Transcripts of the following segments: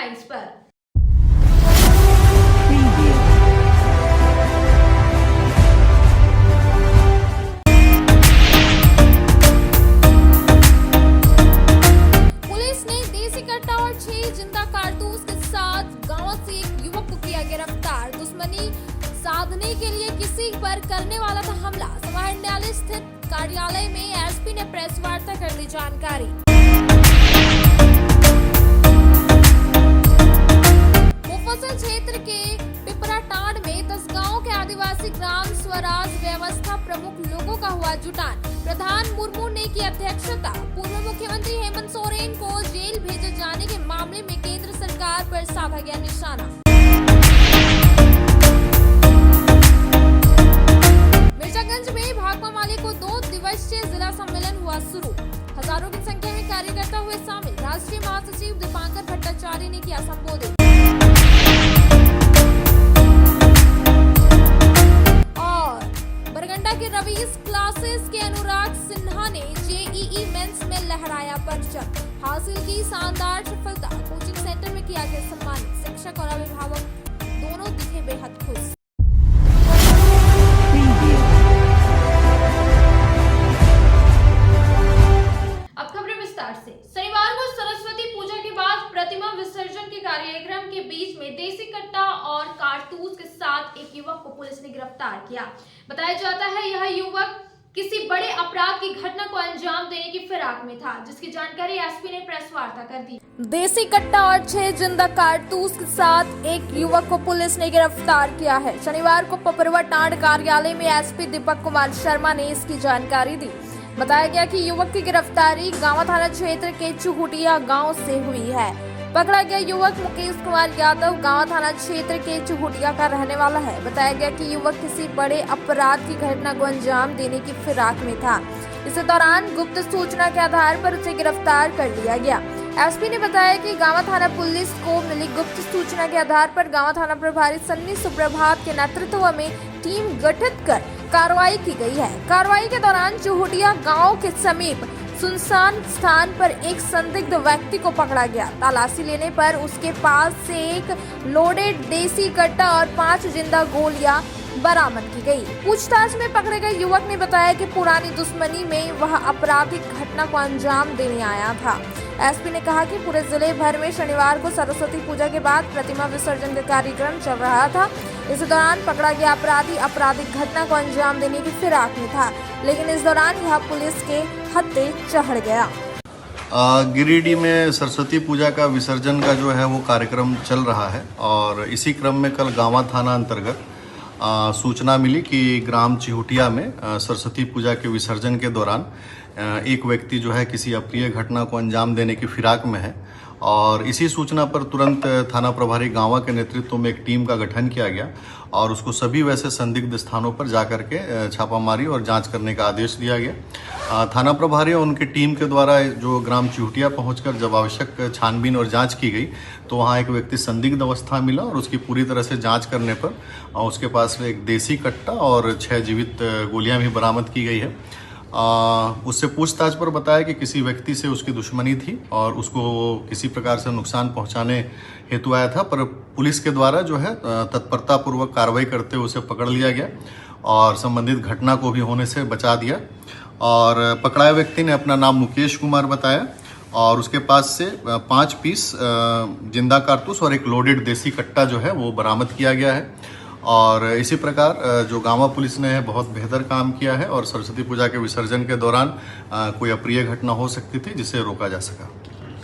Headlines पर। Police ने देसी कट्टा और 6 जिंदा कारतूस के साथ गांव से एक युवक को किया गिरफ्तार। दुश्मनी साधने के लिए किसी पर करने वाला था हमला। समाहरण न्यायालय स्थित कार्यालय में एसपी ने प्रेस वार्ता कर दी जानकारी। मुफस्सिल क्षेत्र के पिपराटांड में 10 गांव के आदिवासी ग्राम स्वराज व्यवस्था प्रमुख लोगों का हुआ जुटान। प्रधान मुर्मू ने की अध्यक्षता। पूर्व मुख्यमंत्री हेमंत सोरेन को जेल भेजे जाने के मामले में केंद्र सरकार पर साधा गया निशाना। मिर्जागंज में भाकपा माले को 2 दिवसीय जिला सम्मेलन हुआ शुरू। हजारों की संख्या में कार्यकर्ता हुए शामिल। राष्ट्रीय महासचिव दीपांकर भट्टाचार्य ने किया संबोधित। और बरगंडा के रवीज क्लासेस के अनुराग सिन्हा ने जेईई मेंस में लहराया परचम। हासिल की शानदार सफलता। कोचिंग सेंटर में किया गया सम्मानित। शिक्षक और अभिभावक दोनों दिखे बेहद खुश। शनिवार को सरस्वती पूजा के बाद प्रतिमा विसर्जन के कार्यक्रम के बीच में देसी कट्टा और कारतूस के साथ एक युवक को पुलिस ने गिरफ्तार किया। बताया जाता है यह युवक किसी बड़े अपराध की घटना को अंजाम देने की फिराक में था, जिसकी जानकारी एसपी ने प्रेस वार्ता कर दी। देसी कट्टा और 6 जिंदा कारतूस के साथ एक युवक को पुलिस ने गिरफ्तार किया है। शनिवार को पिपराटांड कार्यालय में एसपी दीपक कुमार शर्मा ने इसकी जानकारी दी। बताया गया कि युवक की गिरफ्तारी गांव थाना क्षेत्र के चुहुटिया गांव से हुई है। पकड़ा गया युवक मुकेश कुमार यादव गांव थाना क्षेत्र के चुहुटिया का रहने वाला है। बताया गया कि युवक किसी बड़े अपराध की घटना को अंजाम देने की फिराक में था। इस दौरान गुप्त सूचना के आधार पर उसे गिरफ्तार कर लिया गया। एसपी ने बताया कि गांव थाना पुलिस को मिली गुप्त सूचना के आधार पर गांव थाना प्रभारी सन्नी सुप्रभात के नेतृत्व में टीम गठित कर कार्रवाई की गई है। कार्रवाई के दौरान चुहुटिया गांव के समीप सुनसान स्थान पर एक संदिग्ध व्यक्ति को पकड़ा गया। तलाशी लेने पर उसके पास से एक लोडेड देसी कट्टा और 5 जिंदा गोलियां बरामद की गई। पूछताछ में पकड़े गए युवक ने बताया कि पुरानी दुश्मनी में वह आपराधिक घटना को अंजाम देने आया था। एसपी ने कहा कि पूरे जिले भर में शनिवार को सरस्वती पूजा के बाद प्रतिमा विसर्जन का कार्यक्रम चल रहा था। इस दौरान पकड़ा गया अपराधी आपराधिक घटना को अंजाम देने की फिराक में था, लेकिन इस दौरान यह पुलिस के हत्थे चढ़ गया। गिरिडीह में सरस्वती पूजा का विसर्जन का जो है वो कार्यक्रम चल रहा है और इसी क्रम में कल गांवा थाना अंतर्गत सूचना मिली कि ग्राम चिहुटिया में सरस्वती पूजा के विसर्जन के दौरान एक व्यक्ति जो है किसी अप्रिय घटना को अंजाम देने की फिराक में है और इसी सूचना पर तुरंत थाना प्रभारी गांवा के नेतृत्व में एक टीम का गठन किया गया और उसको सभी वैसे संदिग्ध स्थानों पर जाकर के छापामारी और जांच करने का आदेश दिया गया। थाना प्रभारी और उनकी टीम के द्वारा जो ग्राम चिहुटिया पहुंचकर जब आवश्यक छानबीन और जांच की गई तो वहां एक व्यक्ति संदिग्ध अवस्था मिला और उसकी पूरी तरह से जांच करने पर उसके पास एक देसी कट्टा और 6 जीवित गोलियां भी बरामद की गई है। उससे पूछताछ पर बताया कि किसी व्यक्ति से उसकी दुश्मनी थी और उसको किसी प्रकार से नुकसान पहुंचाने हेतु आया था, पर पुलिस के द्वारा जो है तत्परतापूर्वक कार्रवाई करते हुए उसे पकड़ लिया गया और संबंधित घटना को भी होने से बचा दिया। और पकड़ाए व्यक्ति ने अपना नाम मुकेश कुमार बताया और उसके पास से 5 पीस जिंदा कारतूस और एक लोडेड देसी कट्टा जो है वो बरामद किया गया है। और इसी प्रकार जो गांवा पुलिस ने बहुत बेहतर काम किया है और सरस्वती पूजा के विसर्जन के दौरान कोई अप्रिय घटना हो सकती थी जिसे रोका जा सका।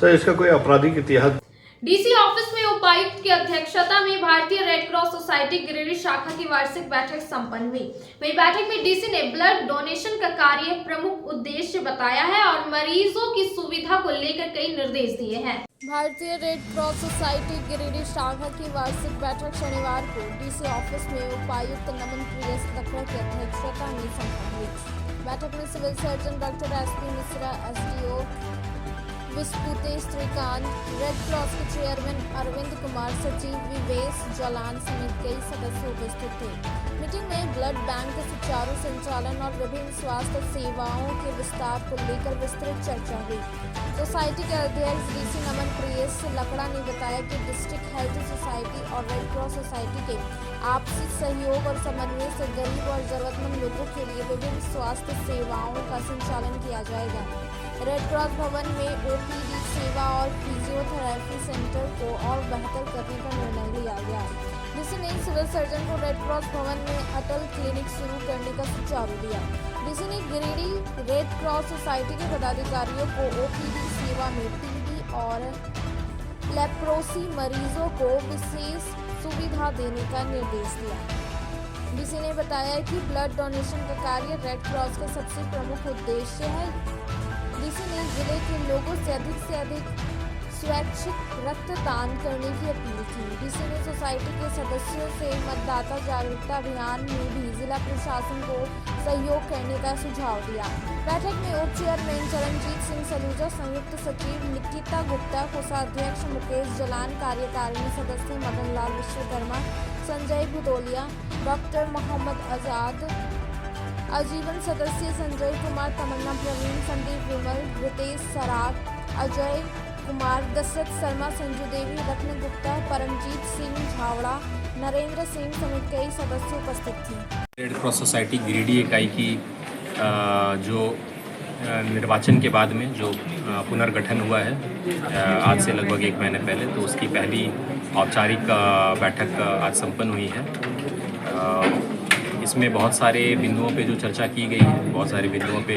सर, इसका कोई आपराधिक इतिहास? डीसी ऑफिस में उपायुक्त की अध्यक्षता में भारतीय रेड क्रॉस सोसाइटी गिरिडीह शाखा की वार्षिक बैठक संपन्न हुई। वही बैठक में डीसी ने ब्लड डोनेशन का कार्य प्रमुख उद्देश्य बताया है और मरीजों की सुविधा को लेकर कई निर्देश दिए हैं। भारतीय रेड क्रॉस सोसाइटी गिरिडीह शाखा की वार्षिक बैठक शनिवार को डीसी ऑफिस में उपायुक्त नमन प्रियस तकड़ा की अध्यक्षता में संपन्न हुई। बैठक में civil surgeon doctor SP Mishra, SDO Vispute Shrikant, red cross के चेयरमैन अरविंद कुमार, सचिव विवेश जालान समेत कई सदस्य उपस्थित थे। मीटिंग में ब्लड बैंक के सुचारू संचालन और विभिन्न स्वास्थ्य सेवाओं के विस्तार को लेकर विस्तृत चर्चा हुई। सोसाइटी के अध्यक्ष डीसी नमन प्रियेश लकड़ा ने बताया कि डिस्ट्रिक्ट हेल्थ सोसाइटी और रेड क्रॉस सोसाइटी के आपसी सहयोग और समन्वय से गरीब और जरूरतमंद लोगों के लिए विभिन्न स्वास्थ्य सेवाओं का संचालन किया जाएगा। रेड क्रॉस भवन में ओपीडी सेवा और फिजियोथेरेपी सेंटर को और बेहतर करने का निर्णय लिया गया, जिसने सिविल सर्जन को रेड क्रॉस भवन में अटल क्लिनिक शुरू करने का सुझाव दिया। डीसी ने गिरिडीह रेड क्रॉस सोसाइटी के पदाधिकारियों को ओपीडी सेवा में टीबी और लेप्रोसी मरीजों को विशेष सुविधा देने का निर्देश दिया। डीसी ने बताया कि ब्लड डोनेशन का कार्य रेड क्रॉस का सबसे प्रमुख उद्देश्य है। डीसी ने जिले के लोगों से अधिक स्वैच्छिक रक्तदान करने की अपील की। डीसी ने सोसाइटी के सदस्यों से मतदाता जागरूकता अभियान में भी जिला प्रशासन को सहयोग करने का सुझाव दिया। बैठक में उप चेयरमैन चरणजीत सिंह सलूजा, संयुक्त सचिव निकिता गुप्ता, कोषाध्यक्ष मुकेश जलान, कार्यकारिणी सदस्य मदन लाल विश्वकर्मा, संजय भुदोलिया, डॉक्टर मोहम्मद आजाद, आजीवन सदस्य संजय कुमार, तमन्ना प्रवीण, संदीप विमल, रितेश सराग, अजय कुमार, दशरथ शर्मा, संजू देवी, रत्न गुप्ता, परमजीत सिंह झावड़ा, नरेंद्र सिंह समेत कई सदस्य उपस्थित थे। रेड क्रॉस सोसाइटी गिरिडीह इकाई की जो निर्वाचन के बाद में जो पुनर्गठन हुआ है आज से लगभग 1 महीने पहले, तो उसकी पहली औपचारिक बैठक आज संपन्न हुई है। इसमें बहुत सारे बिंदुओं पे जो चर्चा की गई है, बहुत सारे बिंदुओं पे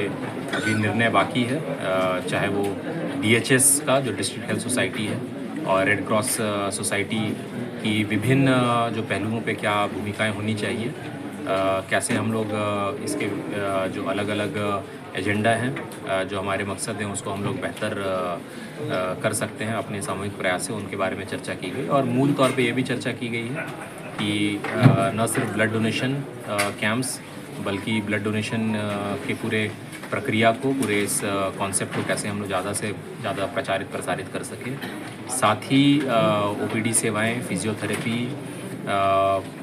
अभी निर्णय बाकी है, चाहे वो DHS का जो डिस्ट्रिक्ट हेल्थ सोसाइटी है और रेड क्रॉस सोसाइटी की विभिन्न जो पहलुओं पे क्या भूमिकाएं होनी चाहिए, कैसे हम लोग इसके जो अलग अलग एजेंडा हैं, जो हमारे मकसद हैं, उसको हम लोग बेहतर कर सकते हैं अपने सामूहिक प्रयास से, उनके बारे में चर्चा की गई। और मूल तौर पे ये भी चर्चा की गई है कि न सिर्फ ब्लड डोनेशन कैंप्स बल्कि ब्लड डोनेशन के पूरे प्रक्रिया को, पूरे इस कॉन्सेप्ट को कैसे हम लोग ज़्यादा से ज़्यादा प्रसारित कर सकें। साथ ही OPD सेवाएं, फिजियोथेरेपी,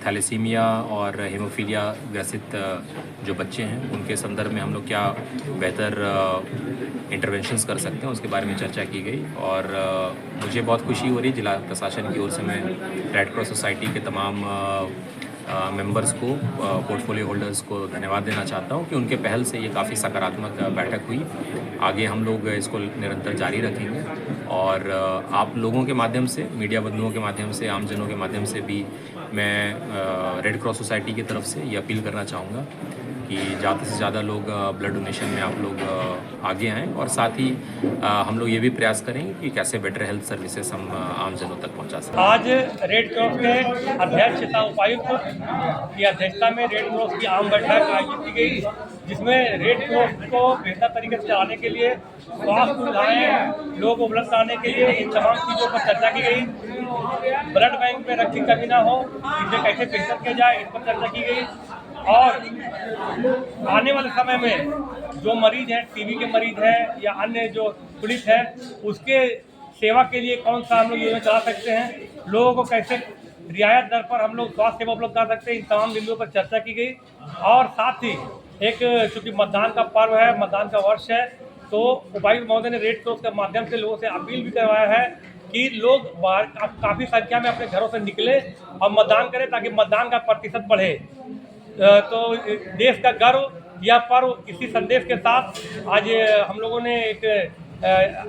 थैलेसीमिया और हेमोफीलिया ग्रसित जो बच्चे हैं, उनके संदर्भ में हम लोग क्या बेहतर इंटरवेंशंस कर सकते हैं, उसके बारे में चर्चा की गई। और मुझे बहुत खुशी हो रही जिला प्रशासन की ओर से मैं रेड क्रॉस सोसाइटी के तमाम मेंबर्स को, पोर्टफोलियो होल्डर्स को धन्यवाद देना चाहता हूं कि उनके पहल से ये काफ़ी सकारात्मक बैठक हुई। आगे हम लोग इसको निरंतर जारी रखेंगे और आप लोगों के माध्यम से, मीडिया बंधुओं के माध्यम से, आमजनों के माध्यम से भी मैं रेड क्रॉस सोसाइटी की तरफ से ये अपील करना चाहूँगा कि ज़्यादा से ज़्यादा लोग ब्लड डोनेशन में आप लोग आगे आएँ और साथ ही हम लोग ये भी प्रयास करेंगे कि कैसे बेटर हेल्थ सर्विसेज हम आमजनों तक पहुंचा सकें। आज रेड क्रॉस के अध्यक्ष तथा उपायुक्त की अध्यक्षता में रेड क्रॉस की आम बैठक आयोजित की गई, जिसमें रेड क्रॉस को बेहतर तरीके से चलाने के लिए, स्वास्थ्य सुविधाएं लोगों को उपलब्ध कराने के लिए इन तमाम चीज़ों पर चर्चा की गई। ब्लड बैंक में रक्त की कमी ना हो, इसे कैसे बेहतर किया जाए, इस पर चर्चा की गई। और आने वाले समय में जो मरीज हैं, टीबी के मरीज हैं या अन्य जो पीड़ित हैं, उसके सेवा के लिए कौन सा हम लोग योजना चला सकते हैं, लोगों को कैसे रियायत दर पर हम लोग स्वास्थ्य सेवा उपलब्ध करा सकते हैं, इन तमाम बिंदुओं पर चर्चा की गई। और साथ ही एक चूँकि मतदान का पर्व है, मतदान का वर्ष है, तो उपायुक्त महोदय ने रेड क्रॉस के माध्यम से लोगों से अपील भी करवाया है कि लोग काफ़ी संख्या में अपने घरों से निकले और मतदान करें ताकि मतदान का प्रतिशत बढ़े। तो देश का गर्व यह पर्व, इसी संदेश के साथ आज हम लोगों ने एक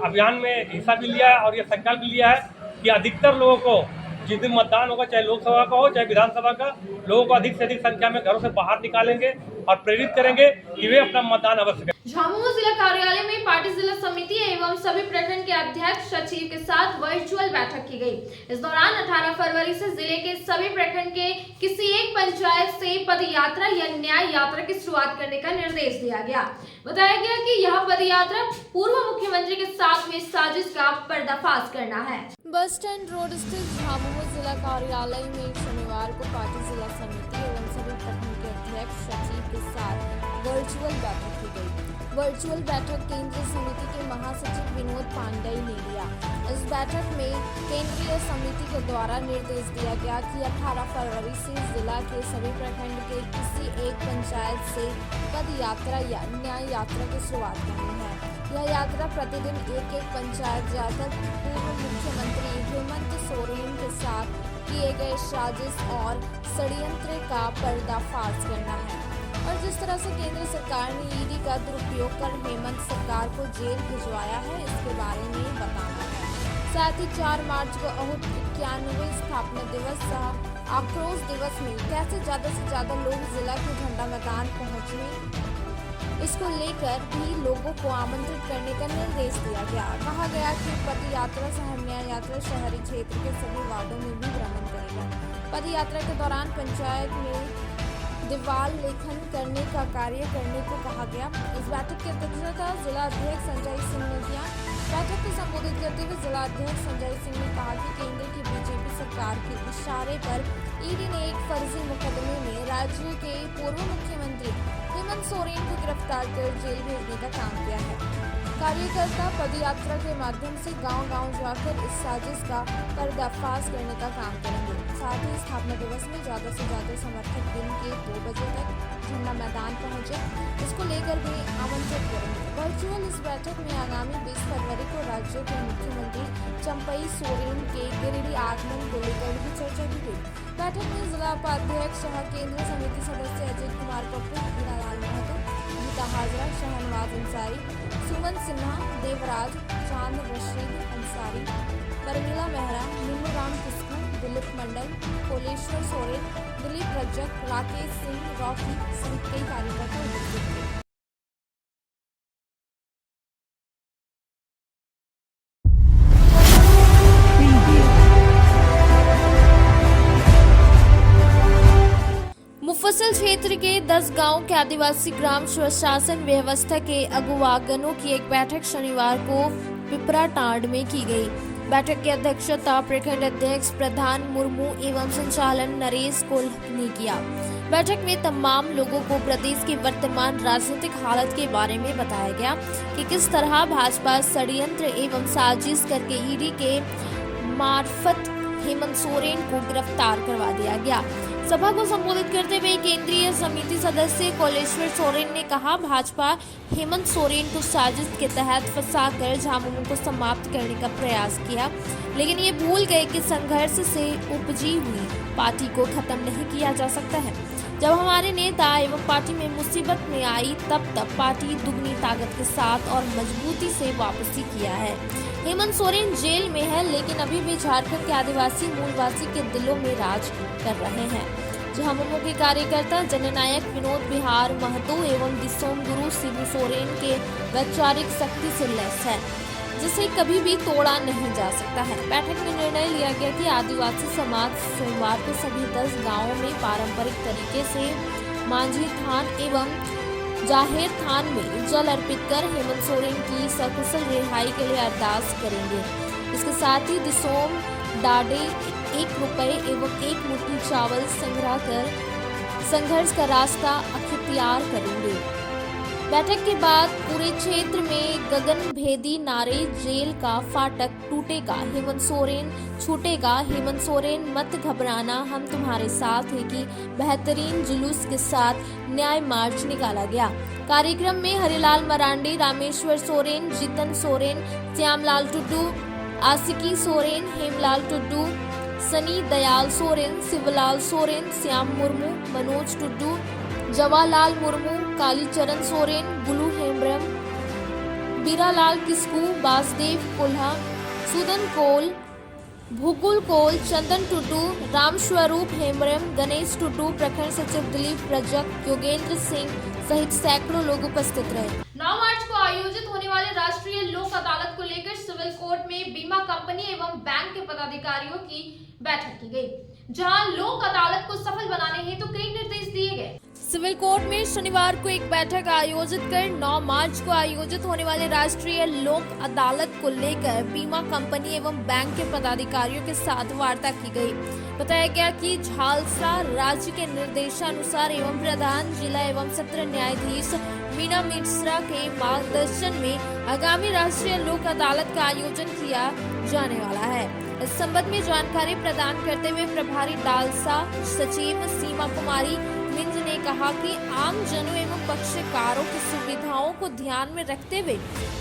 अभियान में हिस्सा भी लिया है और यह संकल्प भी लिया है कि अधिकतर लोगों को जिस दिन मतदान होगा, चाहे लोकसभा का हो चाहे विधानसभा का, लोगों को अधिक से अधिक संख्या में घरों से बाहर निकालेंगे और प्रेरित करेंगे कि वे अपना मतदान अवश्य करें। झामुमो जिला कार्यालय में पार्टी जिला समिति एवं सभी प्रखंड के अध्यक्ष सचिव के साथ वर्चुअल बैठक की गई। इस दौरान 18 फरवरी से जिले के सभी प्रखंड के किसी एक पंचायत से पद यात्रा या न्याय यात्रा की शुरुआत करने का निर्देश दिया गया। बताया गया कि यह पद यात्रा पूर्व मुख्यमंत्री के साथ में साजिश का पर्दाफाश करना है। बस स्टैंड रोड स्थित झामुमो जिला कार्यालय में शनिवार को पार्टी जिला समिति एवं सभी प्रखंड के अध्यक्ष सचिव के साथ वर्चुअल बैठक की गई। वर्चुअल बैठक केंद्रीय समिति के महासचिव विनोद पांडेय ने लिया। इस बैठक में केंद्रीय समिति के द्वारा निर्देश दिया गया कि 18 फरवरी से जिला के सभी प्रखंड के किसी एक पंचायत से पद यात्रा या न्याय यात्रा की शुरुआत करनी है। यह यात्रा प्रतिदिन एक पंचायत जाकर पूर्व मुख्यमंत्री हेमंत सोरेन के साथ किए गए साजिश और षड्यंत्र का पर्दाफाश करना है और जिस तरह से केंद्र सरकार ने ईडी का दुरुपयोग कर हेमंत सरकार को जेल भिजवाया है, इसके बारे में बताना है। साथ ही 4 मार्च को अहूट 91वें स्थापना दिवस सह आक्रोश दिवस में कैसे ज्यादा से ज्यादा लोग जिला के झंडा मैदान पहुंचे, इसको लेकर भी लोगों को आमंत्रित करने का निर्देश दिया गया। कहा गया कि पद यात्रा सह न्याय यात्रा शहरी क्षेत्र के सभी वार्डों में भी भ्रमण करेगा। पद यात्रा के दौरान पंचायत में दीवार लेखन करने का कार्य करने को कहा गया। इस बैठक की अध्यक्षता जिला अध्यक्ष संजय सिंह ने किया। बैठक को संबोधित करते हुए जिला अध्यक्ष संजय सिंह ने कहा कि केंद्र की बीजेपी सरकार के इशारे पर ईडी ने एक फर्जी मुकदमे में राज्य के पूर्व मुख्यमंत्री हेमंत सोरेन को गिरफ्तार कर जेल भेजने का काम किया है। कार्यकर्ता पदयात्रा के माध्यम से गांव-गांव जाकर इस साजिश का पर्दाफाश करने का काम करेंगे। साथ ही स्थापना दिवस में ज्यादा से ज्यादा समर्थक दिन के 2 बजे तक झंडा मैदान पहुंचे, इसको लेकर भी आमंत्रित करेंगे। वर्चुअल इस बैठक में आगामी 20 फरवरी को राज्य के मुख्यमंत्री चंपई सोरेन के गिरिडीह आगमन को लेकर भी चर्चा की गई। बैठक में जिला उपाध्यक्ष सह केंद्रीय समिति सदस्य अजय कुमार कपूर, हीरालाल महतो, गीता हाजरा, शहनवाज अंसारी, सुमन सिन्हा, देवराज, चांद रशीद अंसारी, परमिला मेहरा, नीनू राम किस्कू, दिलीप मंडल, कोलेश्वर सोरेन, दिलीप रजक, राकेश सिंह, रॉकी सहित कई कार्यकर्ता उपस्थित थे। मुफस्सिल क्षेत्र के 10 गांव के आदिवासी ग्राम स्वशासन व्यवस्था के अगुवागनों की एक बैठक शनिवार को पिपराटांड में की गई। बैठक की अध्यक्षता प्रखंड अध्यक्ष प्रधान मुर्मू एवं संचालन नरेश कोल ने किया। बैठक में तमाम लोगों को प्रदेश की वर्तमान राजनीतिक हालत के बारे में बताया गया कि किस तरह भाजपा षड्यंत्र एवं साजिश करके ईडी के मार्फत हेमंत सोरेन को गिरफ्तार करवा दिया गया। सभा को संबोधित करते हुए केंद्रीय समिति सदस्य कोलेश्वर सोरेन ने कहा, भाजपा हेमंत सोरेन को साजिश के तहत फंसाकर झामुमो को समाप्त करने का प्रयास किया, लेकिन ये भूल गए कि संघर्ष से उपजी हुई पार्टी को खत्म नहीं किया जा सकता है। जब हमारे नेता एवं पार्टी में मुसीबत में आई तब पार्टी दुगनी ताकत के साथ और मजबूती से वापसी किया है। हेमंत सोरेन जेल में है, लेकिन अभी भी झारखंड के आदिवासी मूलवासी के दिलों में राज कर रहे हैं। झामुमो के कार्यकर्ता जननायक विनोद बिहार महतो एवं दिसोम गुरु शिबू सोरेन के वैचारिक शक्ति से लैस है, जिसे कभी भी तोड़ा नहीं जा सकता है। बैठक में निर्णय लिया गया कि आदिवासी समाज सोमवार को सभी 10 गांवों में पारंपरिक तरीके से मांझी थान एवं जाहिर थान में जल अर्पित कर हेमंत सोरेन की सकुशल रिहाई के लिए अरदास करेंगे। इसके साथ ही दिसोम डाडे 1 रुपए एवं 1 मुट्ठी चावल संग्रह कर संघर्ष का रास्ता अख्तियार करेंगे। बैठक के बाद पूरे क्षेत्र में गगन भेदी नारे, जेल का फाटक टूटेगा, हेमंत सोरेन छूटेगा, हेमंत सोरेन मत घबराना, हम तुम्हारे साथ है की बेहतरीन जुलूस के साथ न्याय मार्च निकाला गया। कार्यक्रम में हरिलाल मरांडी, रामेश्वर सोरेन, जीतन सोरेन, श्यामलाल टुडू, आशिकी सोरेन, हेमलाल टुडू, सनी दयाल सोरेन, शिवलाल सोरेन, श्याम मुर्मू, मनोज टुडू, जवाहरलाल मुर्मू, कालीचरण सोरेन, गुलू हेम्ब्रम, बीरालाल किस्कू, वासुदेव कोल्हा, सुदन कोल, भूगुल कोल, चंदन टुडू, रामस्वरूप हेम्ब्रम, गणेश टुडू, प्रखंड सचिव दिलीप रजक, योगेंद्र सिंह सहित सैकड़ों लोग उपस्थित रहे। 9 मार्च को आयोजित होने वाले राष्ट्रीय लोक अदालत को लेकर सिविल कोर्ट में बीमा कंपनी एवं बैंक के पदाधिकारियों की बैठक की गई, जहां लोक अदालत को सफल बनाने हेतु कई निर्देश दिए गए। सिविल कोर्ट में शनिवार को एक बैठक आयोजित कर 9 मार्च को आयोजित होने वाले राष्ट्रीय लोक अदालत को लेकर बीमा कंपनी एवं बैंक के पदाधिकारियों के साथ वार्ता की गई। बताया गया कि झालसा राज्य के निर्देशानुसार एवं प्रधान जिला एवं सत्र न्यायाधीश मीना मिश्रा के मार्गदर्शन में आगामी राष्ट्रीय लोक अदालत का आयोजन किया जाने वाला है। इस संबंध में जानकारी प्रदान करते हुए प्रभारी डालसा सचिव सीमा कुमारी मिंज ने कहा कि आम जनों एवं पक्षकारों की सुविधाओं को ध्यान में रखते हुए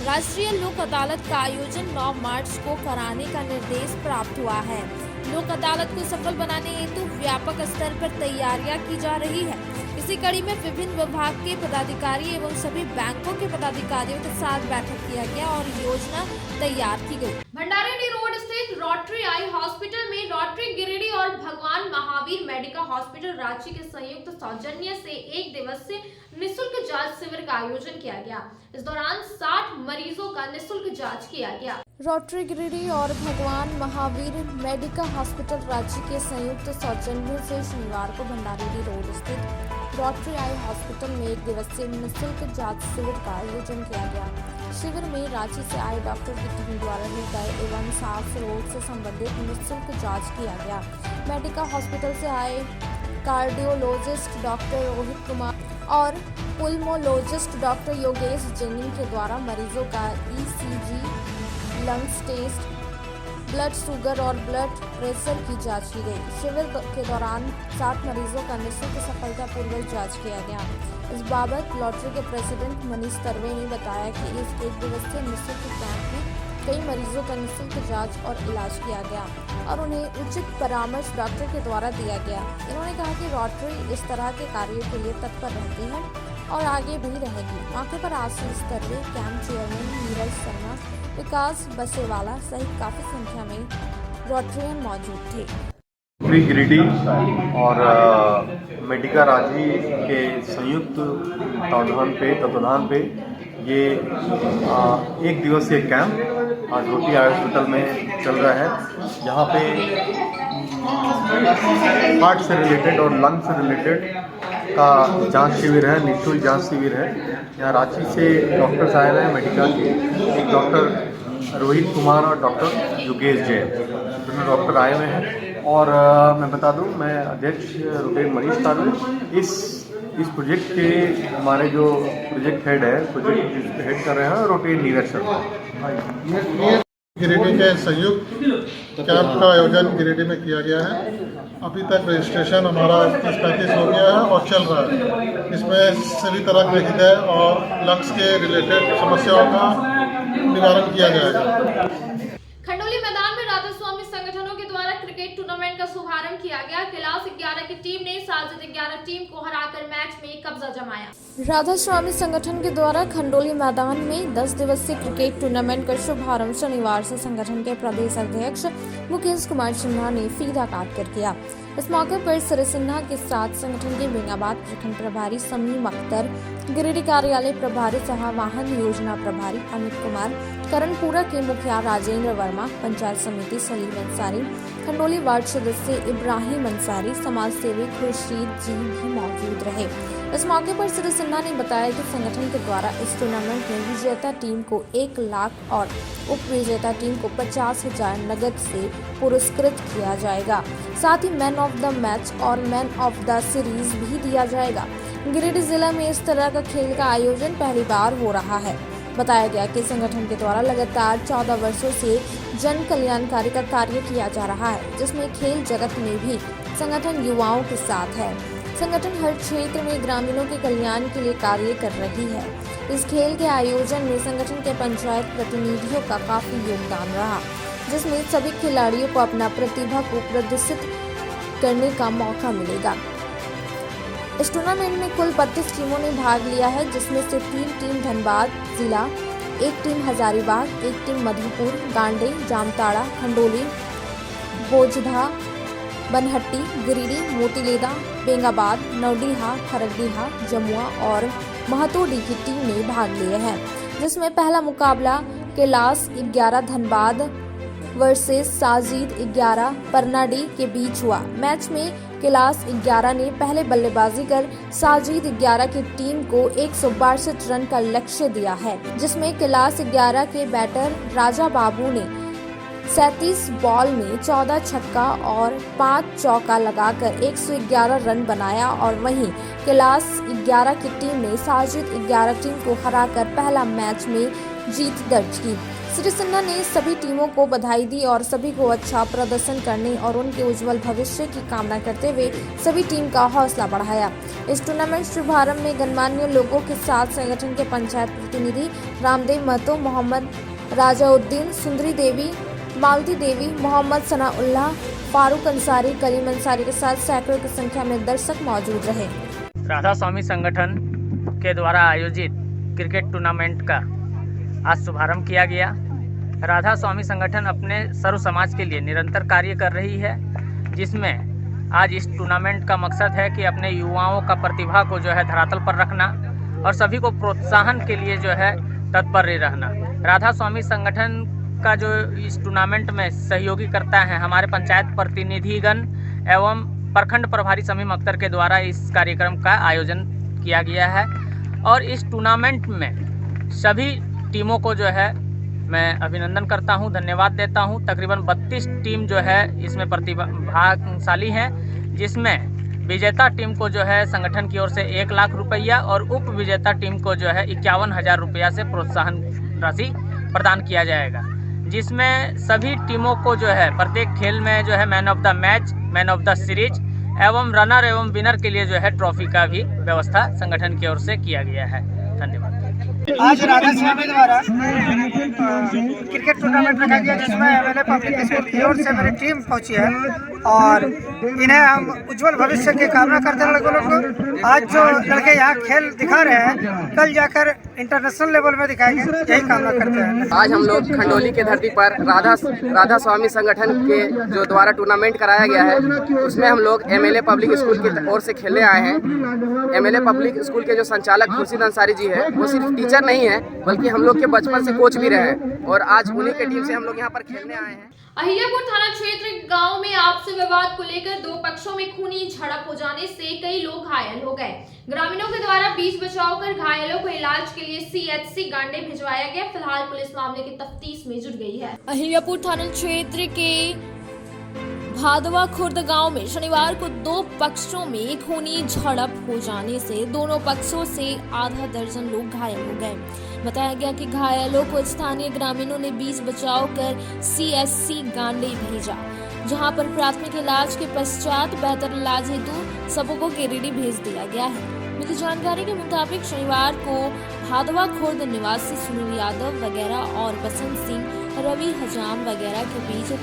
राष्ट्रीय लोक अदालत का आयोजन 9 मार्च को कराने का निर्देश प्राप्त हुआ है। लोक अदालत को सफल बनाने हेतु व्यापक स्तर पर तैयारियां की जा रही है। इसी कड़ी में विभिन्न विभाग के पदाधिकारी एवं सभी बैंकों के पदाधिकारियों के साथ बैठक किया गया और योजना तैयार की गई। भंडारी रोड स्थित रोटरी आई हॉस्पिटल में रोटरी गिरिडीह और भगवान महावीर मेडिकल हॉस्पिटल रांची के संयुक्त सौजन्य से एक दिवसीय निःशुल्क जांच शिविर का आयोजन किया गया। इस दौरान 60 मरीजों का निःशुल्क जांच किया गया। रोटरी गिरिडीह और भगवान महावीर मेडिकल हॉस्पिटल रांची के संयुक्त सौजन्य से शनिवार को भंडारी रोड स्थित रोटरी आई हॉस्पिटल में एक दिवसीय निःशुल्क जांच शिविर का आयोजन किया गया। शिविर में रांची से आए डॉक्टर की टीम द्वारा हृदय एवं सांस रोग से संबंधित निःशुल्क जांच किया गया। मेडिकल हॉस्पिटल से आए कार्डियोलॉजिस्ट डॉक्टर रोहित कुमार और पुल्मोलॉजिस्ट डॉक्टर योगेश जैनी के द्वारा मरीजों का ECG, lungs test, blood sugar और ब्लड प्रेशर की जांच की गई। शिविर के दौरान 60 मरीजों का निःशुल्क सफलतापूर्वक जांच किया गया। इस बाबत लॉटरी के प्रेसिडेंट मनीष तरवे ने बताया कि इस एक दिवसीय निःशुल्क कैंप में कई मरीजों का निःशुल्क जांच और इलाज किया गया और उन्हें उचित परामर्श डॉक्टर के द्वारा दिया गया। इन्होंने कहा कि लॉटरी इस तरह के कार्यों के लिए तत्पर रहती है और आगे भी रहेगी। मौके पर आशीष तरवे, कैंप चेयरमैन नीरज शर्मा, विकास बसेवाला सहित काफी संख्या में रोटरियन मौजूद थे। रोटरी गिरिडीह और मेडिका रांची के संयुक्त तत्वाधान पे ये एक दिवसीय कैंप आज रोटरी आई हॉस्पिटल में चल रहा है। यहाँ पे हार्ट से रिलेटेड और लंग से रिलेटेड का जांच शिविर है, निःशुल्क जांच शिविर है। यहाँ रांची से डॉक्टर्स आए हुए हैं मेडिका के, एक डॉक्टर रोहित कुमार और डॉक्टर योगेश जैन, दोनों डॉक्टर आए हुए हैं। और मैं बता दूं, मैं अध्यक्ष रोटरी मनीष तरवे इस प्रोजेक्ट के हमारे जो प्रोजेक्ट हेड कर रहे हैं रोटरी नीरज शर्मा। गिरिडीह के संयुक्त कैंप का आयोजन गिरिडीह में किया गया है। अभी तक रजिस्ट्रेशन हमारा 30-35 हो गया है और चल रहा है। इसमें सभी तरह के हृदय और लंग्स के रिलेटेड समस्याओं का निवारण किया जाएगा। खंडोली मैदान में राधा स्वामी संगठनों के द्वारा क्रिकेट टूर्नामेंट का शुभारंभ किया गया। क्लास 11 की टीम ने साजिद 11 टीम को हराकर मैच में कब्जा जमाया। राधा स्वामी संगठन के द्वारा खंडोली मैदान में 10 दिवसीय क्रिकेट टूर्नामेंट का शुभारंभ शनिवार से संगठन के प्रदेश अध्यक्ष मुकेश कुमार सिन्हा ने फीता काट कर किया। इस मौके पर श्री सिन्हा के साथ संगठन के बेंगाबाद प्रखंड प्रभारी समीम अख्तर, गिरिडीह कार्यालय प्रभारी सह वाहन योजना प्रभारी अमित कुमार, करणपुरा के मुखिया राजेंद्र वर्मा, पंचायत समिति सलीम अंसारी, खंडोली वार्ड सदस्य इब्राहिम अंसारी, समाज सेवी खुर्शीद जी भी मौजूद रहे। इस मौके पर श्री सिन्हा ने बताया कि संगठन के द्वारा इस टूर्नामेंट में विजेता टीम को 1 लाख और उप विजेता टीम को 50,000 नगद से पुरस्कृत किया जाएगा। साथ ही मैन ऑफ द मैच और मैन ऑफ द सीरीज भी दिया जाएगा। गिरिडीह जिला में इस तरह का खेल का आयोजन पहली बार हो रहा है। बताया गया कि संगठन के द्वारा लगातार 14 वर्षों से जन कल्याणकारी का कार्य किया जा रहा है, जिसमें खेल जगत में भी संगठन युवाओं के साथ है। संगठन हर क्षेत्र में ग्रामीणों के कल्याण के लिए कार्य कर रही है। इस खेल के आयोजन में संगठन के पंचायत प्रतिनिधियों का काफी योगदान रहा, जिसमें सभी खिलाड़ियों को अपना प्रतिभा को प्रदर्शित करने का मौका मिलेगा। इस टूर्नामेंट में कुल 32 टीमों ने भाग लिया है, जिसमें से 3 टीम धनबाद जिला, 1 टीम हजारीबाग, 1 टीम मधुपुर, गांडे, जामताड़ा, खंडोली, बोझधा, बनहट्टी, गिरिडीह, मोतीलेदा, बेंगाबाद, नवडीहा, खरगडीहा, जमुआ और महतोडी की टीम ने भाग लिए हैं, जिसमें पहला मुकाबला कैलाश 11 धनबाद वर्सेस साजिद 11 परनाडी के बीच हुआ। मैच में क्लास 11 ने पहले बल्लेबाजी कर साजिद 11 की टीम को 162 रन का लक्ष्य दिया है, जिसमें क्लास 11 के बैटर राजा बाबू ने 37 बॉल में 14 छक्का और 5 चौका लगाकर 111 रन बनाया और वहीं क्लास 11 की टीम ने साजिद 11 टीम को हराकर पहला मैच में जीत दर्ज की। श्री सिन्हा ने सभी टीमों को बधाई दी और सभी को अच्छा प्रदर्शन करने और उनके उज्जवल भविष्य की कामना करते हुए सभी टीम का हौसला बढ़ाया। इस टूर्नामेंट शुभारंभ में गणमान्य लोगों के साथ संगठन के पंचायत प्रतिनिधि रामदेव महतो, मोहम्मद राजाउद्दीन, सुंदरी देवी, मालती देवी, मोहम्मद सनाउल्लाह, फारूक अंसारी, कलीम अंसारी के साथ सैकड़ों की संख्या में दर्शक मौजूद रहे। राधा स्वामी संगठन के द्वारा आयोजित क्रिकेट टूर्नामेंट का आज शुभारंभ किया गया। राधा स्वामी संगठन अपने सर्व समाज के लिए निरंतर कार्य कर रही है, जिसमें आज इस टूर्नामेंट का मकसद है कि अपने युवाओं का प्रतिभा को जो है धरातल पर रखना और सभी को प्रोत्साहन के लिए जो है तत्पर रहना। राधा स्वामी संगठन का जो इस टूर्नामेंट में सहयोगी करता है हमारे पंचायत प्रतिनिधिगण एवं प्रखंड प्रभारी शमीम अख्तर के द्वारा इस कार्यक्रम का आयोजन किया गया है और इस टूर्नामेंट में सभी टीमों को जो है मैं अभिनंदन करता हूं, धन्यवाद देता हूं। तकरीबन 32 टीम जो है इसमें प्रतिभागी हैं, जिसमें विजेता टीम को जो है संगठन की ओर से 1 लाख रुपया और उप विजेता टीम को जो है 51,000 रुपया से प्रोत्साहन राशि प्रदान किया जाएगा, जिसमें सभी टीमों को जो है प्रत्येक खेल में जो है man of the match, man of the series एवं रनर एवं विनर के लिए जो है ट्रॉफी का भी व्यवस्था संगठन की ओर से किया गया है। धन्यवाद। आज राधा स्वामी द्वारा क्रिकेट टूर्नामेंट रखा गया, जिसमें एमएलए पब्लिक स्कूल की ओर से मेरी टीम पहुंची है और इन्हें हम उज्जवल भविष्य की कामना करते हैं। लड़कों को आज जो लड़के यहाँ खेल दिखा रहे हैं, कल जाकर इंटरनेशनल लेवल में दिखाएंगे, यही कामना करते हैं। आज हम लोग खंडोली के धरती पर राधा स्वामी संगठन के जो द्वारा टूर्नामेंट कराया गया है, उसमें हम लोग एमएलए पब्लिक स्कूल की ओर से खेलने आए हैं। एमएलए पब्लिक स्कूल के जो संचालक खुर्शीद अंसारी जी है, वो सिर्फ टीचर नहीं है बल्कि हम लोग के बचपन से कोच भी रहे हैं और आज उन्हीं के टीम से हम लोग यहाँ पर खेलने आए हैं। अहिल्यापुर थाना क्षेत्र गांव में आपसी विवाद को लेकर 2 पक्षों में खूनी झड़प हो जाने से कई लोग घायल हो गए। ग्रामीणों के द्वारा बीच बचाव कर घायलों को इलाज के लिए सीएचसी गांडे भिजवाया गया। फिलहाल पुलिस मामले की तफ्तीश में जुट गई है। अहिल्यापुर थाना क्षेत्र के भादवा खुर्द गांव में शनिवार को 2 पक्षों में खूनी झड़प हो जाने से दोनों पक्षों से आधा दर्जन लोग घायल हो गए। बताया गया कि घायलों को स्थानीय ग्रामीणों ने बीच बचाव कर सीएचसी गांडे भेजा, जहां पर प्राथमिक इलाज के पश्चात बेहतर इलाज हेतु सबों को गिरिडीह भेज दिया गया है। मिली जानकारी के मुताबिक शनिवार को भादवा खुर्द निवासी सुनील यादव वगैरह और बसंत सिंह, रवि हजाम वगैरह के बीच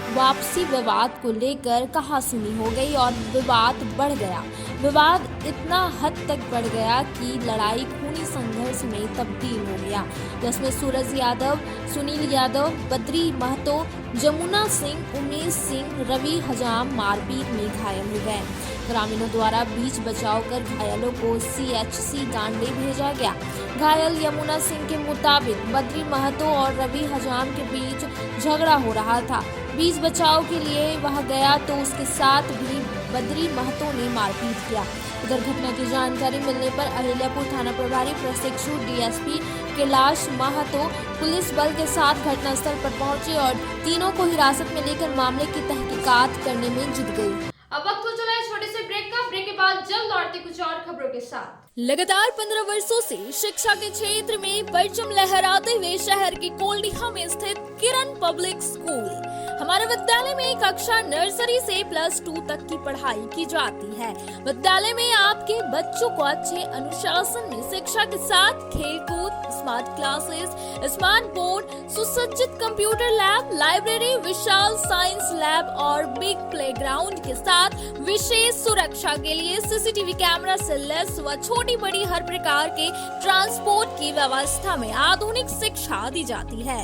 वापसी विवाद को लेकर कहासुनी हो गई और विवाद बढ़ गया। विवाद इतना हद तक बढ़ गया कि लड़ाई खूनी संघर्ष में तब्दील हो गया, जिसमें सूरज यादव, सुनील यादव, बद्री महतो, जमुना सिंह, उमेश सिंह, रवि हजाम मारपीट में घायल हो गए। ग्रामीणों द्वारा बीच बचाव कर घायलों को सीएचसी गांडे भेजा गया। घायल यमुना सिंह के मुताबिक बद्री महतो और रवि हजाम के बीच झगड़ा हो रहा था। बीच बचाव के लिए वह गया तो उसके साथ भी बद्री महतो ने मारपीट किया। उधर घटना की जानकारी मिलने पर अहिल्यापुर थाना प्रभारी प्रशिक्षु डीएसपी कैलाश महतो पुलिस बल के साथ घटनास्थल पर पहुंचे और तीनों को हिरासत में लेकर मामले की तहकीकात करने में जुट गई। अब वक्त हो चला है छोटे से ब्रेक का। ब्रेक के बाद जल्द लौटते कुछ और खबरों के साथ। लगातार 15 वर्षों से शिक्षा के क्षेत्र में परचम लहराते हुए शहर के कोल्डिहा में स्थित किरण पब्लिक स्कूल। हमारे विद्यालय में कक्षा नर्सरी से +2 तक की पढ़ाई की जाती है। विद्यालय में आपके बच्चों को अच्छे अनुशासन में शिक्षा के साथ खेलकूद, स्मार्ट क्लासेस, स्मार्ट बोर्ड, सुसज्जित कंप्यूटर लैब, लाइब्रेरी, विशाल साइंस लैब और बिग प्लेग्राउंड के साथ विशेष सुरक्षा के लिए सीसीटीवी कैमरा से लैस व छोटी बड़ी हर प्रकार के ट्रांसपोर्ट की व्यवस्था में आधुनिक शिक्षा दी जाती है।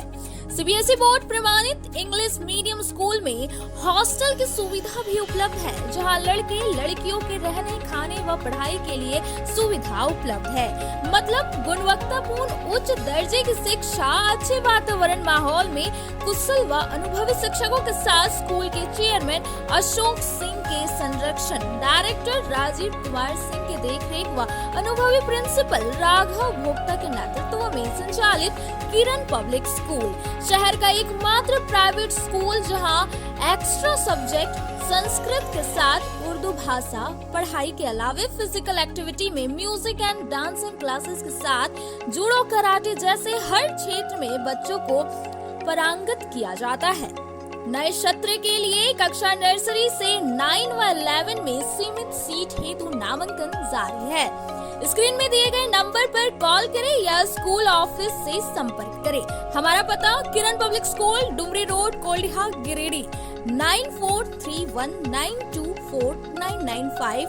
सीबीएसई बोर्ड प्रमाणित इंग्लिश मीडियम स्कूल में हॉस्टल की सुविधा भी उपलब्ध है, जहां लड़के लड़कियों के रहने खाने व पढ़ाई के लिए सुविधा उपलब्ध है। मतलब गुणवत्तापूर्ण उच्च दर्जे की शिक्षा, अच्छे वातावरण माहौल में कुशल व अनुभवी शिक्षकों के साथ स्कूल के चेयरमैन अशोक सिंह के संरक्षण, डायरेक्टर राजीव कुमार सिंह के देखरेख व अनुभवी प्रिंसिपल राघव भोक्ता के नेतृत्व में संचालित किरण पब्लिक स्कूल शहर का एकमात्र प्राइवेट स्कूल, जहां एक्स्ट्रा सब्जेक्ट संस्कृत के साथ उर्दू भाषा पढ़ाई के अलावे फिजिकल एक्टिविटी में म्यूजिक एंड डांसिंग क्लासेस के साथ जूडो, कराटे जैसे हर क्षेत्र में बच्चों को पारंगत किया जाता है। नए सत्र के लिए कक्षा नर्सरी से 9 व 11 में सीमित सीट हेतु नामांकन जारी है। स्क्रीन में दिए गए नंबर पर कॉल करें या स्कूल ऑफिस से संपर्क करें। हमारा पता Kiran public school, Dumri road, Koldiha, Giridih 9431924995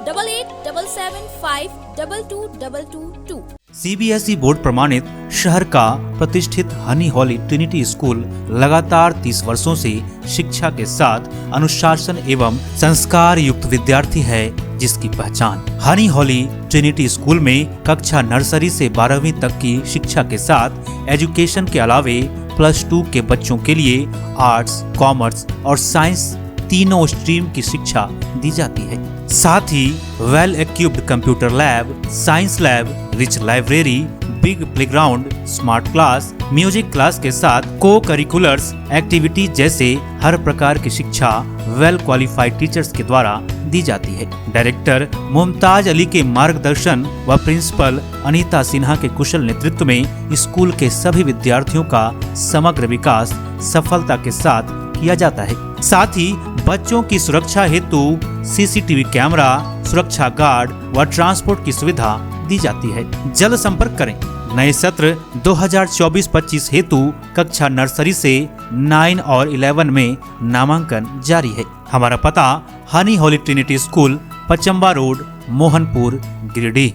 8877522222। CBSE board प्रमाणित शहर का प्रतिष्ठित हनी हॉली ट्रिनिटी स्कूल लगातार 30 वर्षों से शिक्षा के साथ अनुशासन एवं संस्कार युक्त विद्यार्थी है, जिसकी पहचान हनी हॉली ट्रिनिटी स्कूल में कक्षा नर्सरी से 12वीं तक की शिक्षा के साथ एजुकेशन के अलावे +2 के बच्चों के लिए आर्ट्स, कॉमर्स और साइंस तीनों स्ट्रीम की शिक्षा दी जाती है। साथ ही well equipped computer lab, science lab, rich library, big playground, smart class, music class के साथ को करिकुलर्स एक्टिविटीज जैसे हर प्रकार की शिक्षा वेल क्वालिफाइड टीचर्स के द्वारा दी जाती है। डायरेक्टर मुमताज अली के मार्गदर्शन व प्रिंसिपल अनीता सिन्हा के कुशल नेतृत्व में स्कूल के सभी विद्यार्थियों का समग्र विकास सफलता के साथ किया जाता है। साथ ही बच्चों की सुरक्षा हेतु सीसीटीवी कैमरा, सुरक्षा गार्ड व ट्रांसपोर्ट की सुविधा दी जाती है। जल्द संपर्क करें। नए सत्र 2024-25 हेतु कक्षा नर्सरी से 9 और 11 में नामांकन जारी है। हमारा पता Honey Holy Trinity school, Pachamba road, Mohanpur, Giridih.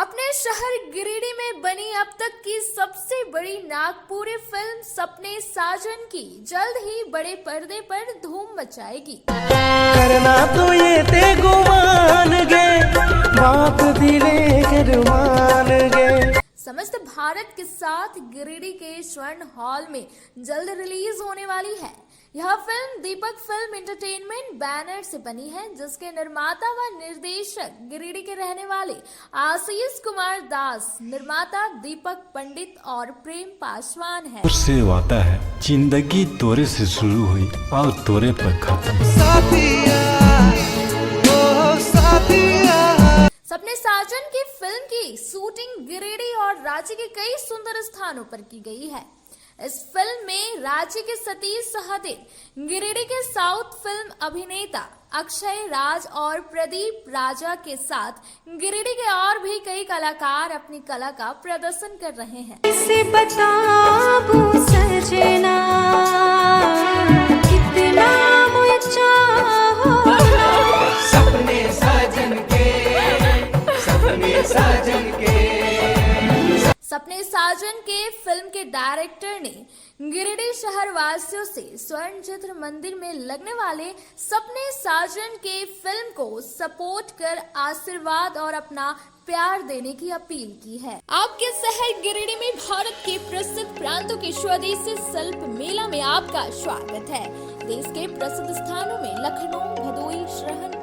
अपने शहर गिरिडीह में बनी अब तक की सबसे बड़ी नागपुरी फिल्म सपने साजन की जल्द ही बड़े पर्दे पर धूम मचाएगी। करना तो ये ते गुमान गे, बात दिले के रुमान गे। समस्त भारत के साथ गिरिडीह के स्वर्ण हॉल में जल्द रिलीज होने वाली है। यह फिल्म दीपक फिल्म एंटरटेनमेंट बैनर से बनी है, जिसके निर्माता व निर्देशक गिरिडीह के रहने वाले आशीष कुमार दास, निर्माता दीपक पंडित और प्रेम पासवान है। उससे वादा है जिंदगी तोरे से शुरू हुई और तोरे पर खत्म। सपने साजन की फिल्म की शूटिंग गिरिडीह और रांची के कई सुंदर स्थानों पर की गई है। इस फिल्म में रांची के सतीश सहदेव, गिरिडीह के साउथ फिल्म अभिनेता अक्षय राज और प्रदीप राजा के साथ गिरिडीह के और भी कई कलाकार अपनी कला का प्रदर्शन कर रहे हैं। इसे बताऊं सजना कितना मुझे चाहो, सपने साजन के, सपने साजन के। सपने साजन के फिल्म के डायरेक्टर ने गिरिडीह शहर वासियों से स्वर्ण चित्र मंदिर में लगने वाले सपने साजन के फिल्म को सपोर्ट कर आशीर्वाद और अपना प्यार देने की अपील की है। आपके शहर गिरिडीह में भारत के प्रसिद्ध प्रांतों के स्वदेशी शिल्प मेला में आपका स्वागत है। देश के प्रसिद्ध स्थानों में लखनऊ, भदोई, श्रहनपुर,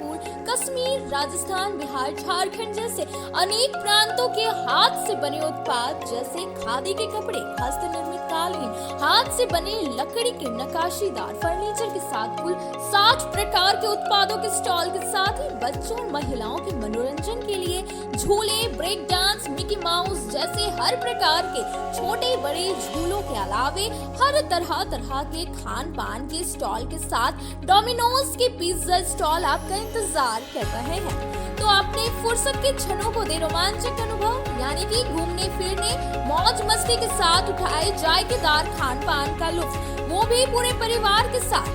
कश्मीर, राजस्थान, बिहार, झारखंड जैसे अनेक प्रांतों के हाथ से बने उत्पाद जैसे खादी के कपड़े, हस्त निर्मित कालीन, हाथ से बने लकड़ी के नक्काशीदार फर्नीचर के साथ कुल 60 प्रकार के उत्पादों के स्टॉल के साथ ही बच्चों और महिलाओं के मनोरंजन के लिए झूले, ब्रेक डांस, मिकी माउस जैसे हर प्रकार के छोटे बड़े झूलों के अलावे हर तरह के खान पान के स्टॉल के साथ डोमिनोज के पिज्जा स्टॉल आपका इंतजार कर रहे हैं। तो अपने फुर्सत के क्षणों को दे रोमांचक अनुभव, यानी कि घूमने फिरने मौज मस्ती के साथ उठाए जायकेदार खान पान का लुत्फ, वो भी पूरे परिवार के साथ।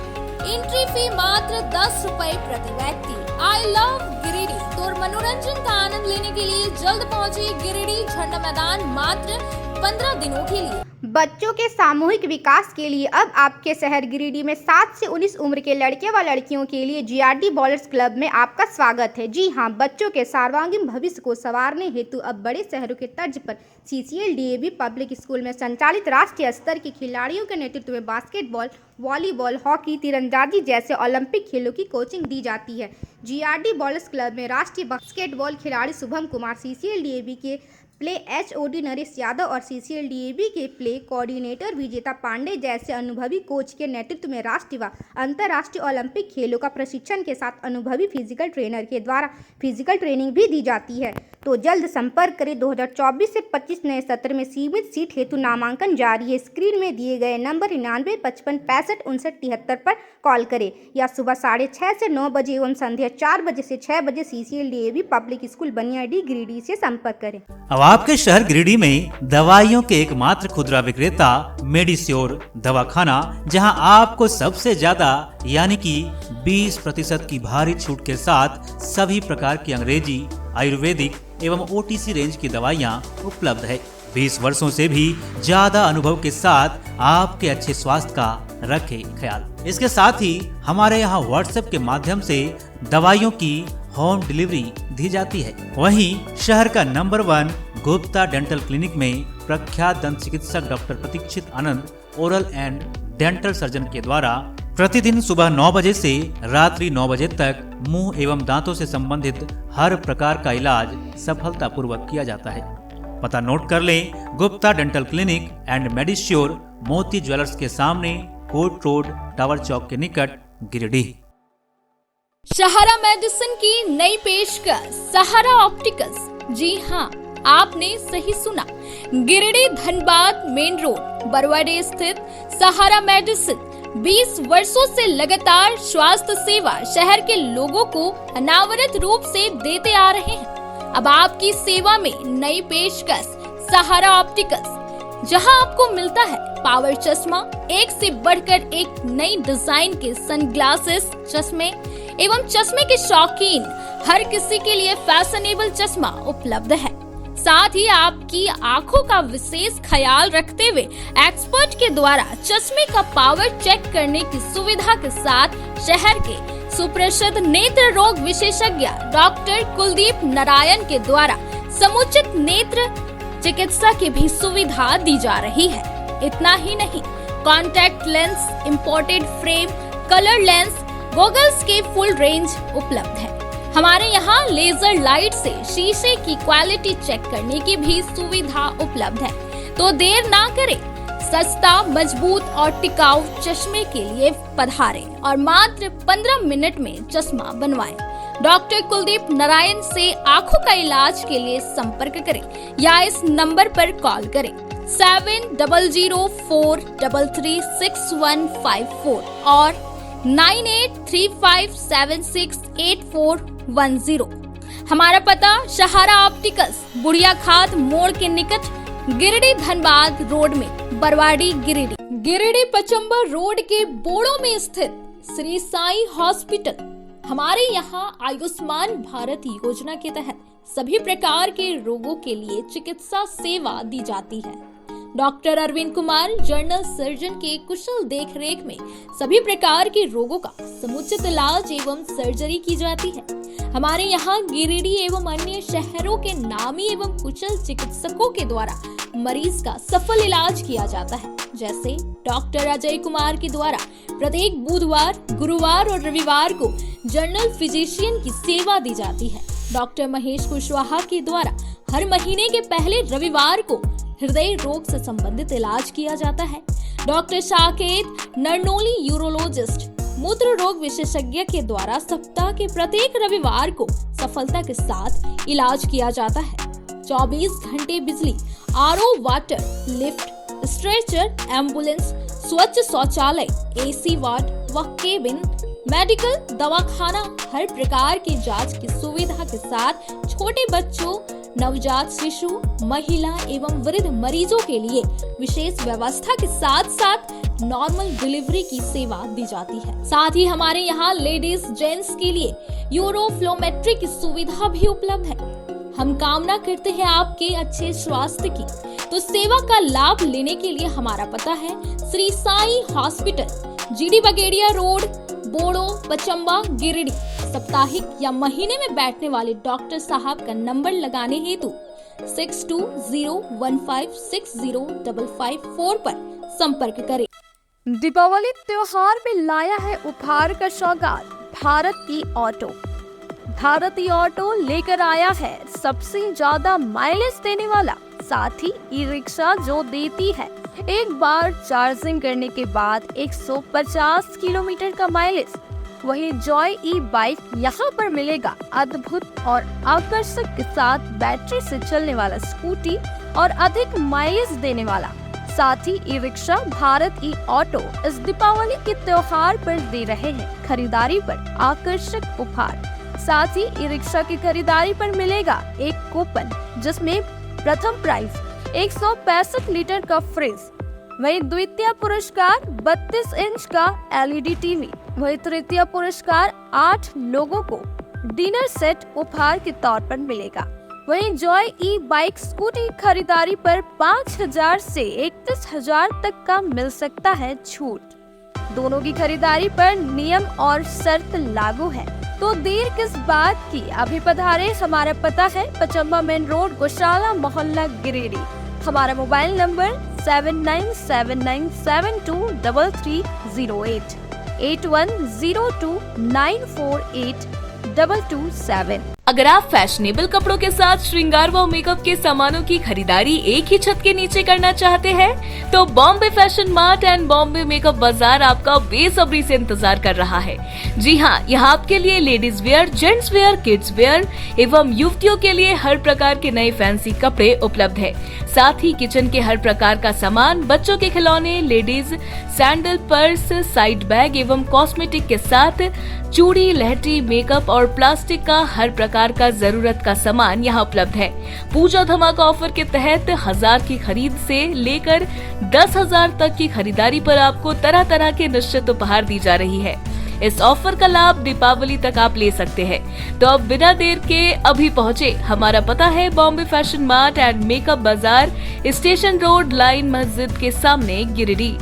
एंट्री फी मात्र 10 रुपए प्रति व्यक्ति। I love Giridih. तो मनोरंजन का आनंद लेने के लिए जल्द पहुंचे गिरिडीह झंडा मैदान। मात्र 15 दिनों के लिए। बच्चों के सामूहिक विकास के लिए अब आपके शहर गिरिडीह में 7 से 19 उम्र के लड़के व लड़कियों के लिए जीआरडी बॉलर्स क्लब में आपका स्वागत है। जी हां, बच्चों के सर्वांगीण भविष्य को संवारने हेतु अब बड़े शहरों के तर्ज पर CCL DAV पब्लिक स्कूल में संचालित राष्ट्रीय स्तर के खिलाड़ियों के नेतृत्व में बास्केटबॉल, वॉलीबॉल, हॉकी, तीरंदाजी जैसे ओलंपिक खेलों की कोचिंग दी जाती है। जीआरडी बॉलर्स क्लब में राष्ट्रीय बास्केटबॉल खिलाड़ी शुभम कुमार, CCL DAV के प्ले HOD नरेश यादव और CCL DAV के प्ले कोऑर्डिनेटर विजेता पांडे जैसे अनुभवी कोच के नेतृत्व में राष्ट्रीय व अंतर्राष्ट्रीय ओलंपिक खेलों का प्रशिक्षण के साथ अनुभवी फिजिकल ट्रेनर के द्वारा फिजिकल ट्रेनिंग भी दी जाती है। तो जल्द संपर्क करें। 2024 से 25 नए सत्र में सीमित सीट हेतु नामांकन जारी है। स्क्रीन में दिए गए नंबर 99 55 65 59 73 पर कॉल करें या सुबह 6:30 से 9 बजे एवं संध्या 4 बजे से 6 बजे CCL DAV public school Baniyadih Giridih से संपर्क करें। अब आपके शहर गिरिडीह में दवाइयों के एकमात्र खुदरा विक्रेता मेडिश्योर दवाखाना, जहां आपको सबसे ज्यादा यानी कि 20% की भारी छूट के साथ सभी प्रकार की अंग्रेजी, आयुर्वेदिक एवं OTC रेंज की दवाइयां उपलब्ध है। 20 वर्षों से भी ज्यादा अनुभव के साथ आपके अच्छे स्वास्थ्य का रखे ख्याल। इसके साथ ही हमारे यहाँ WhatsApp के माध्यम से दवाइयों की होम डिलीवरी दी जाती है। वहीं शहर का नंबर 1 गुप्ता डेंटल क्लिनिक में प्रख्यात दंत चिकित्सक doctor Pratikshit Anand oral and dental surgeon के द्वारा प्रतिदिन सुबह 9 बजे से रात्रि 9 बजे तक मुंह एवं दांतों से संबंधित हर प्रकार का इलाज सफलतापूर्वक किया जाता है। पता नोट कर लें। गुप्ता डेंटल क्लिनिक एंड मेडिश्योर, मोती ज्वेलर्स के सामने, कोर्ट रोड, टावर चौक के निकट, गिरिडीह। सहारा मेडिसिन की नई पेशकश सहारा ऑप्टिकल्स। जी हाँ, आपने सही सुना। गिरिडीह धनबाद मेन रोड बरवाडीह स्थित सहारा मेडिसिन 20 वर्षों से लगातार स्वास्थ्य सेवा शहर के लोगों को अनावरत रूप से देते आ रहे हैं। अब आपकी सेवा में नई पेशकश सहारा ऑप्टिकल्स, जहां आपको मिलता है पावर चश्मा, एक से बढ़कर एक नई डिजाइन के सनग्लासेस, चश्मे एवं चश्मे के शौकीन हर किसी के लिए फैशनेबल चश्मा उपलब्ध है। साथ ही आपकी आंखों का विशेष ख्याल रखते हुए एक्सपर्ट के द्वारा चश्मे का पावर चेक करने की सुविधा के साथ शहर के सुप्रसिद्ध नेत्र रोग विशेषज्ञ डॉक्टर कुलदीप नारायण के द्वारा समुचित नेत्र चिकित्सा की भी सुविधा दी जा रही है। इतना ही नहीं, contact lens, imported frame, colour lens, goggles के फुल रेंज उपलब्ध है। हमारे यहाँ लेजर लाइट से शीशे की क्वालिटी चेक करने की भी सुविधा उपलब्ध है। तो देर ना करें, सस्ता, मजबूत और टिकाऊ चश्मे के लिए पधारें और मात्र 15 मिनट में चश्मा बनवाएं। डॉक्टर कुलदीप नारायण से आंखों का इलाज के लिए संपर्क करें या इस नंबर पर कॉल करें 7004336154 और 9835768410। हमारा पता सहारा ऑप्टिकल्स, बुढ़िया खाद मोड़ के निकट, गिरिडीह धनबाद रोड में, बरवाडीह गिरिडीह। गिरिडीह पचंबर रोड के बोड़ो में स्थित श्री साई हॉस्पिटल। हमारे यहाँ आयुष्मान भारत योजना के तहत सभी प्रकार के रोगों के लिए चिकित्सा सेवा दी जाती है। Doctor Arvind Kumar general surgeon के कुशल देखरेख में सभी प्रकार के रोगों का समुचित इलाज एवं सर्जरी की जाती है। हमारे यहाँ गिरिडीह एवं अन्य शहरों के नामी एवं कुशल चिकित्सकों के द्वारा मरीज का सफल इलाज किया जाता है। जैसे डॉक्टर अजय कुमार के द्वारा प्रत्येक बुधवार, गुरुवार और रविवार को जनरल फिजिशियन की सेवा दी जाती है। डॉक्टर महेश कुशवाहा के द्वारा हर महीने के पहले रविवार को हृदय रोग से संबंधित इलाज किया जाता है। डॉक्टर साकेत नरनोली यूरोलॉजिस्ट मूत्र रोग विशेषज्ञ के द्वारा सप्ताह के प्रत्येक रविवार को सफलता के साथ इलाज किया जाता है। 24 घंटे बिजली, RO water, lift, stretcher, ambulance, स्वच्छ शौचालय, AC वार्ड व केबिन, मेडिकल, दवाखाना, हर प्रकार की जांच की सुविधा के साथ छोटे बच्चों, नवजात शिशु, महिला एवं वृद्ध मरीजों के लिए विशेष व्यवस्था के साथ साथ नॉर्मल डिलीवरी की सेवा दी जाती है। साथ ही हमारे यहाँ लेडीज जेंट्स के लिए यूरोफ्लोमेट्री की सुविधा भी उपलब्ध है। हम कामना करते हैं आपके अच्छे स्वास्थ्य की। तो सेवा का लाभ लेने के लिए हमारा पता है श्री साई हॉस्पिटल, जीडी बगेड़िया रोड, बोड़ो, पचम्बा, गिरिडीह। साप्ताहिक या महीने में बैठने वाले डॉक्टर साहब का नंबर लगाने हेतु 6201560554 पर संपर्क करें। दीपावली त्योहार में लाया है उपहार का सौगात भारत की ऑटो। भारतीय ऑटो लेकर आया है सबसे ज्यादा माइलेज देने वाला, साथ ही ई रिक्शा जो देती है एक बार चार्जिंग करने के बाद 150 किलोमीटर का माइलेज। वही जॉय ई बाइक यहाँ पर मिलेगा अद्भुत और आकर्षक के साथ बैटरी से चलने वाला स्कूटी और अधिक माइलेज देने वाला। साथ ही ई रिक्शा भारत ई ऑटो इस दीपावली के त्योहार पर दे रहे हैं खरीदारी पर आकर्षक उपहार। साथ ही ई रिक्शा की खरीदारी पर मिलेगा एक कूपन, जिसमें प्रथम प्राइज 165 लीटर का फ्रिज, वही द्वितीय पुरस्कार 32 इंच का LED टीवी, वही तृतीय पुरस्कार 8 लोगों को डिनर सेट उपहार के तौर पर मिलेगा। वहीं जॉय ई बाइक स्कूटी खरीदारी पर 5,000 से 31,000 तक का मिल सकता है छूट। दोनों की खरीदारी पर नियम और शर्त लागू है, तो देर किस बात की, अभी पधारे। हमारा पता है पचम्बा मेन रोड, गौशाला मोहल्ला, गिरिडीह। हमारा मोबाइल नंबर 7979723308 8102948227। अगर आप फैशनेबल कपड़ों के साथ श्रृंगार व मेकअप के सामानों की खरीदारी एक ही छत के नीचे करना चाहते हैं, तो Bombay fashion mart and Bombay makeup बाजार आपका बेसब्री से इंतजार कर रहा है। जी हाँ, यहाँ आपके लिए ladies wear, gents wear, kids where एवं युवतियों के लिए हर प्रकार के नए फैंसी कपड़े उपलब्ध है। साथ ही किचन के हर प्रकार का सामान, बच्चों के खिलौने, ladies sandal, purse, side bag एवं कॉस्मेटिक के साथ चूड़ी, लहठी, मेकअप और प्लास्टिक का हर प्रकार का जरूरत का सामान यहाँ उपलब्ध है। पूजा धमाका ऑफर के तहत 1000 की खरीद से लेकर 10,000 तक की खरीदारी पर आपको तरह तरह के निश्चित उपहार दी जा रही है। इस ऑफर का लाभ दीपावली तक आप ले सकते हैं। तो अब बिना देर के अभी पहुँचे। हमारा पता है Bombay fashion mart and makeup बाजार, स्टेशन रोड, लाइन मस्जिद के सामने, गिरिडीह।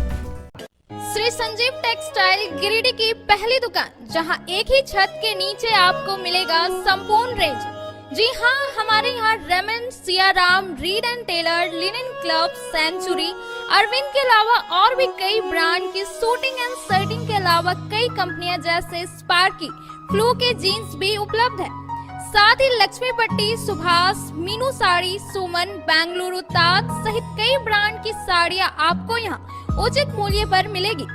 श्री संजीव टेक्सटाइल गिरिडीह की पहली दुकान, जहां एक ही छत के नीचे आपको मिलेगा संपूर्ण रेंज। जी हाँ, हमारे यहाँ Raymond, Siyaram, Reid and Taylor, Linen Club, Century, Arvind के अलावा और भी कई ब्रांड की सूटिंग एंड शर्टिंग के अलावा कई कंपनियां जैसे स्पार्की, फ्लू के जीन्स भी उपलब्ध है। साथ ही लक्ष्मी पट्टी, सुभाष, मीनू साड़ी, सुमन, बेंगलुरु ताज सहित कई ब्रांड की साड़ियां आपको यहाँ उचित मूल्य पर मिलेगी।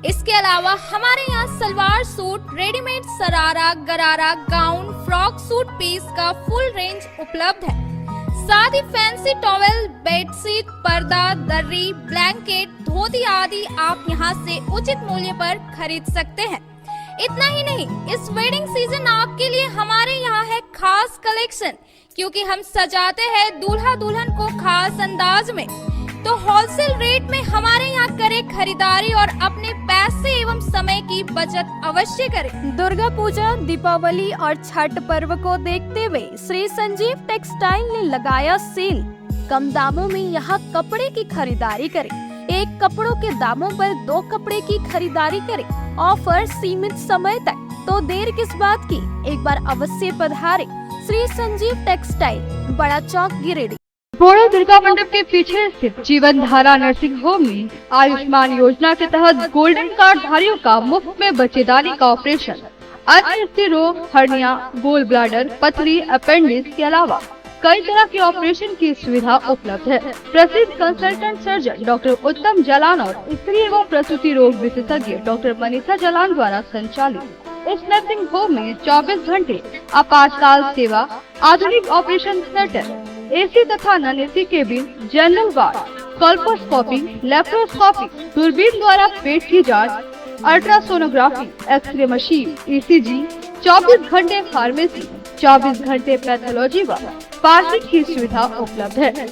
इसके अलावा हमारे यहाँ सलवार सूट, रेडीमेड सरारा, गरारा, गाउन, फ्रॉक सूट पीस का फुल रेंज उपलब्ध है। साथ ही फैंसी टॉवेल, बेडशीट, पर्दा, दर्री, ब्लैंकेट, धोती आदि आप यहाँ से उचित मूल्य पर खरीद सकते हैं। इतना ही नहीं, इस वेडिंग सीजन आपके लिए हमारे यहाँ है खास कलेक्शन, क्योंकि हम सजाते हैं दूल्हा दुल्हन को खास अंदाज में। तो होलसेल रेट में हमारे यहाँ करें खरीदारी और अपने पैसे एवं समय की बचत अवश्य करें। दुर्गा पूजा, दीपावली और छठ पर्व को देखते हुए श्री संजीव टेक्सटाइल ने लगाया सेल। कम दामों में यहाँ कपड़े की खरीदारी करें। एक कपड़ों के दामों पर 2 कपड़े की खरीदारी करें। ऑफर सीमित समय तक, तो देर किस बात की, एक बार अवश्य पधारें। श्री संजीव टेक्सटाइल, बड़ा चौक, गिरिडीह। बोड़ो दुर्गा मंडप के पीछे स्थित जीवन धारा नर्सिंग होम में आयुष्मान योजना के तहत गोल्डन कार्ड धारियों का मुफ्त में बच्चेदानी का ऑपरेशन, अन्य रोग, हर्निया, गोल ब्लैडर, पथरी, अपेंडिक्स के अलावा कई तरह के ऑपरेशन की सुविधा उपलब्ध है। प्रसिद्ध कंसल्टेंट सर्जन डॉक्टर उत्तम जलान और स्त्री एवं प्रसूति रोग विशेषज्ञ डॉक्टर मनीषा जलान द्वारा संचालित इस नर्सिंग होम में 24 घंटे आपातकाल सेवा, आधुनिक ऑपरेशन थिएटर, AC तथा non AC cabin, general ward, colposcopy, laparoscopy, दूरबीन द्वारा पेट की जांच, अल्ट्रासोनोग्राफी, एक्सरे मशीन, ECG, 24 घंटे फार्मेसी, 24 घंटे पैथोलॉजी व पार्किंग की सुविधा उपलब्ध है।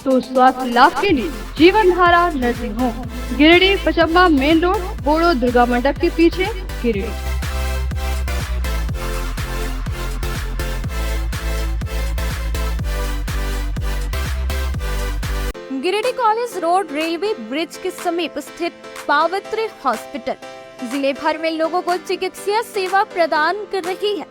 तो स्वास्थ्य लाभ के लिए Jeevan Dhara nursing home, Giridih, Pachamba main road, Bodo Durga Mandap के पीछे, Giridih. Giridih college road railway bridge के समीप स्थित पावित्री हॉस्पिटल जिले भर में लोगों को चिकित्सीय सेवा प्रदान कर रही है।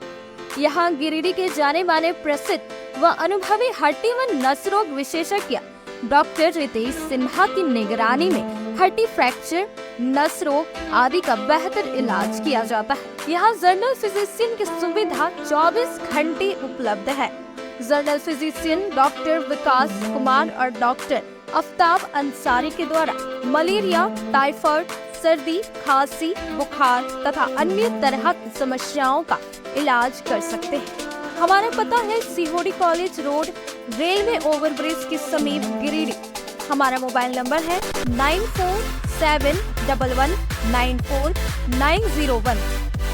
यहाँ गिरिडीह के जाने माने प्रसिद्ध व अनुभवी हड्डी व नस रोग विशेषज्ञ डॉक्टर रितेश सिन्हा की निगरानी में हड्डी फ्रैक्चर, नस रोग आदि का बेहतर इलाज किया जाता है। यहाँ जनरल फिजिशियन की सुविधा 24 घंटे उपलब्ध है। जनरल फिजिशियन डॉक्टर विकास कुमार और डॉक्टर आफ्ताब अंसारी के द्वारा मलेरिया, टाइफाइड, सर्दी, खांसी, बुखार तथा अन्य तरह की समस्याओं का इलाज कर सकते हैं। हमारा पता है Sihodih college road railway overbridge के समीप गिरिडीह। हमारा मोबाइल नंबर है 9471194901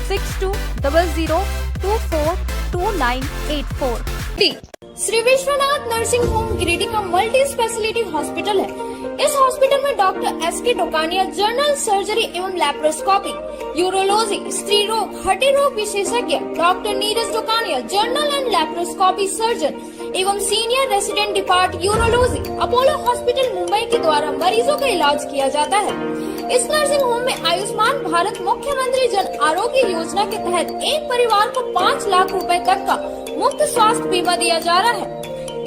6200242984। श्री विश्वनाथ नर्सिंग होम गिरिडीह का मल्टी स्पेशलिटी हॉस्पिटल है। इस हॉस्पिटल में doctor S K. Tokania general surgery एवं लैप्रोस्कोपी, यूरोलॉजी, स्त्री रोग, हड्डी रोग विशेषज्ञ, doctor Neeraj Tokania general and laparoscopy surgeon एवं senior resident depart urology, Apollo hospital Mumbai के द्वारा मरीजों का इलाज किया जाता है। इस नर्सिंग होम में आयुष्मान भारत मुख्यमंत्री जन आरोग्य योजना के तहत एक परिवार को 5 लाख रुपए तक का मुफ्त स्वास्थ्य बीमा दिया जा रहा है।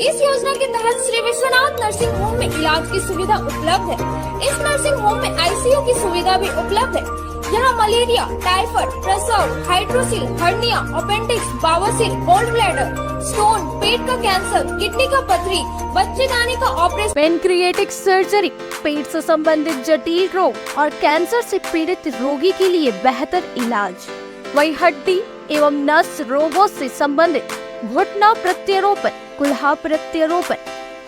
इस योजना के तहत श्री विश्वनाथ नर्सिंग होम में इलाज की सुविधा उपलब्ध है। इस नर्सिंग होम में आईसीयू की सुविधा भी उपलब्ध है। यहाँ मलेरिया, टाइफाइड, प्रसव, हाइड्रोसिल, हर्निया, अपेंडिक्स, बावसीर, गोल्ड ब्लैडर, स्टोन, पेट का कैंसर, किडनी का पथरी, बच्चेदानी का ऑपरेशन, पेनक्रिएटिक सर्जरी, पेट से संबंधित जटिल रोग और कैंसर से पीड़ित रोगी के लिए बेहतर इलाज, वही हड्डी एवं नस रोगों से संबंधित घुटना प्रत्यारोपण, कुल्हा प्रत्यारोपण,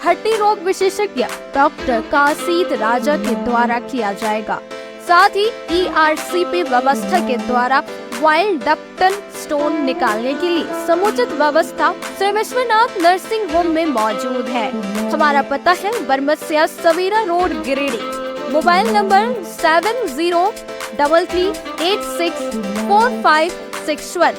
हड्डी रोग विशेषज्ञ डॉक्टर कासिद राजा के द्वारा किया जाएगा। साथ ही ERCP व्यवस्था के द्वारा वाइल्ड डक्टल स्टोन निकालने के लिए समुचित व्यवस्था श्री विश्वनाथ नर्सिंग होम में मौजूद है। हमारा पता है Baramsiya Savera road Giridih. Mobile number 7036864561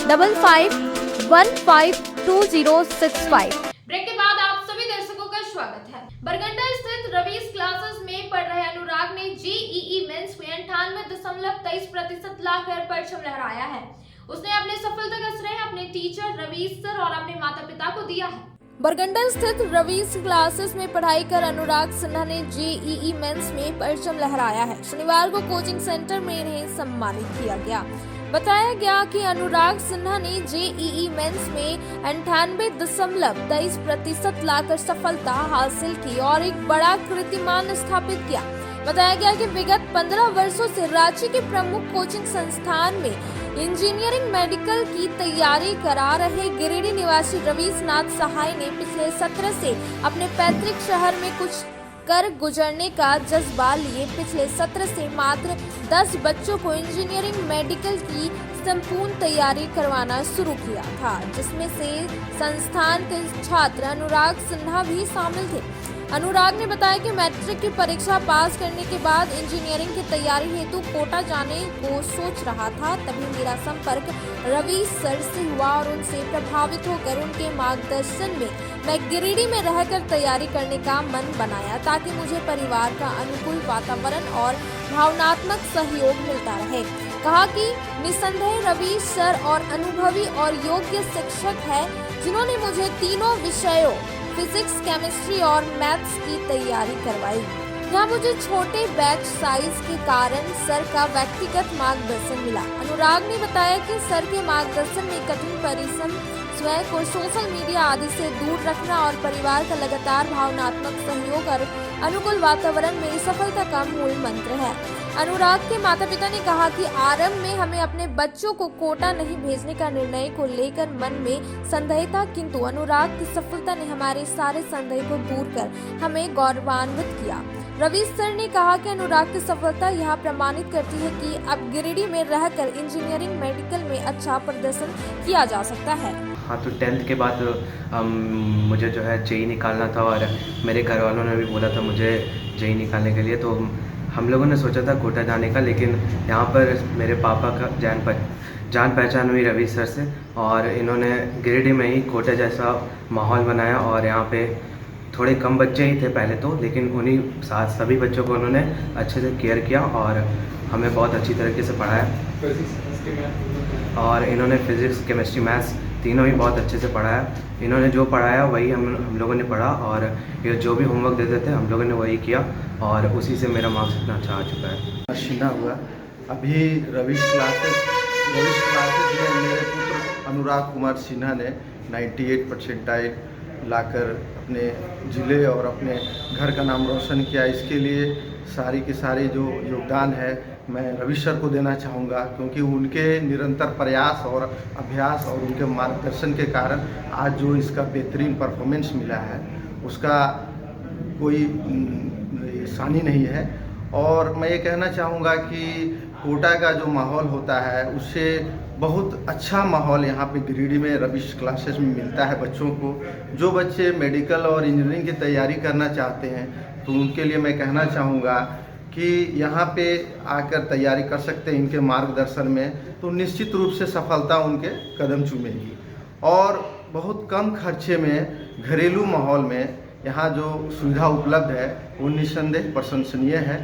9955152065। Break के बाद आप सभी दर्शकों का स्वागत है। बरगंडा स्थित रवीश क्लासेस में पढ़ रहे अनुराग ने JEE मेंस में 98.23% लाकर परचम लहराया है। उसने अपने सफलता का श्रेय अपने टीचर रवीश सर और अपने माता पिता को दिया है। बरगंडा स्थित रवीश क्लासेस में पढ़ाई कर अनुराग सिन्हा ने JEE मेंस में परचम लहराया है। शनिवार को कोचिंग सेंटर में इन्हें सम्मानित किया गया। बताया गया कि अनुराग सिन्हा ने JEE मेंस में 98.23% लाकर सफलता हासिल की और एक बड़ा कीर्तिमान स्थापित किया। बताया गया कि विगत 15 वर्षों से रांची के प्रमुख कोचिंग संस्थान में इंजीनियरिंग मेडिकल की तैयारी करा रहे गिरिडीह निवासी रवीश नाथ सहाय ने पिछले सत्र से अपने पैतृक शहर में कुछ कर गुजरने का जज्बा लिए पिछले सत्र से मात्र 10 बच्चों को इंजीनियरिंग मेडिकल की संपूर्ण तैयारी करवाना शुरू किया था, जिसमें से संस्थान के छात्र अनुराग सिन्हा भी शामिल थे। अनुराग ने बताया कि मैट्रिक की परीक्षा पास करने के बाद इंजीनियरिंग की तैयारी हेतु कोटा जाने को सोच रहा था। तभी मेरा संपर्क रवीश सर से हुआ और उनसे प्रभावित होकर उनके मार्गदर्शन में मैं गिरिडीह में रहकर तैयारी करने का मन बनाया ताकि मुझे परिवार का अनुकूल वातावरण और भावनात्मक सहयोग मिलता रहे। कहा कि निसंदेह रवीश सर और अनुभवी और योग्य शिक्षक है जिन्होंने मुझे तीनों विषयों फिजिक्स, केमिस्ट्री और मैथ्स की तैयारी करवाई। यहाँ मुझे छोटे बैच साइज के कारण सर का व्यक्तिगत मार्गदर्शन मिला। अनुराग ने बताया कि सर के मार्गदर्शन में कठिन परिश्रम, स्वयं को सोशल मीडिया आदि से दूर रखना और परिवार का लगातार भावनात्मक सहयोग और अनुकूल वातावरण मेरी सफलता का मूल मंत्र है। अनुराग के माता पिता ने कहा कि आरंभ में हमें अपने बच्चों को कोटा नहीं भेजने का निर्णय को लेकर मन में संदेह था, किंतु अनुराग की सफलता ने हमारे सारे संदेह को दूर कर हमें गौरवान्वित किया। रवीश सर ने कहा कि अनुराग की सफलता यह प्रमाणित करती है कि अब गिरिडीह में रहकर इंजीनियरिंग मेडिकल में अच्छा प्रदर्शन किया जा सकता है। हाँ, तो 10th के बाद मुझे जो है JEE निकालना था और मेरे घर वालों ने भी बोला था मुझे JEE निकालने के लिए। तो हम लोगों ने सोचा था कोटा जाने का, लेकिन यहाँ पर मेरे पापा का जान पहचान हुई रवीश सर से और इन्होंने गिरिडीह में ही कोटा जैसा माहौल बनाया और यहाँ पे थोड़े कम बच्चे ही थे पहले तो, लेकिन उन्हीं साथ सभी बच्चों को उन्होंने अच्छे से केयर किया और हमें बहुत अच्छी तरीके से पढ़ाया। और इन्होंने फिज़िक्स, केमिस्ट्री, मैथ्स तीनों ही बहुत अच्छे से पढ़ाया। इन्होंने जो पढ़ाया वही हम लोगों ने पढ़ा और ये जो भी होमवर्क देते थे हम लोगों ने वही किया और उसी से मेरा मार्क्स इतना अच्छा आ चुका है। सीना हुआ अभी रविश क्लासेस में मेरे पुत्र अनुराग कुमार सिन्हा ने 98 परसेंटाइल लाकर अपने ज़िले और अपने घर का नाम रोशन किया। इसके लिए सारी की सारी जो योगदान है मैं रविश सर को देना चाहूँगा, क्योंकि उनके निरंतर प्रयास और अभ्यास और उनके मार्गदर्शन के कारण आज जो इसका बेहतरीन परफॉर्मेंस मिला है उसका कोई सानी नहीं है। और मैं ये कहना चाहूँगा कि कोटा का जो माहौल होता है उससे बहुत अच्छा माहौल यहाँ पे गिरिडीह में रविश क्लासेस में मिलता है बच्चों को। जो बच्चे मेडिकल और इंजीनियरिंग की तैयारी करना चाहते हैं तो उनके लिए मैं कहना चाहूँगा कि यहाँ पे आकर तैयारी कर सकते हैं इनके मार्गदर्शन में, तो निश्चित रूप से सफलता उनके कदम चूमेगी। और बहुत कम खर्चे में घरेलू माहौल में यहाँ जो सुविधा उपलब्ध है वो निस्संदेह प्रशंसनीय है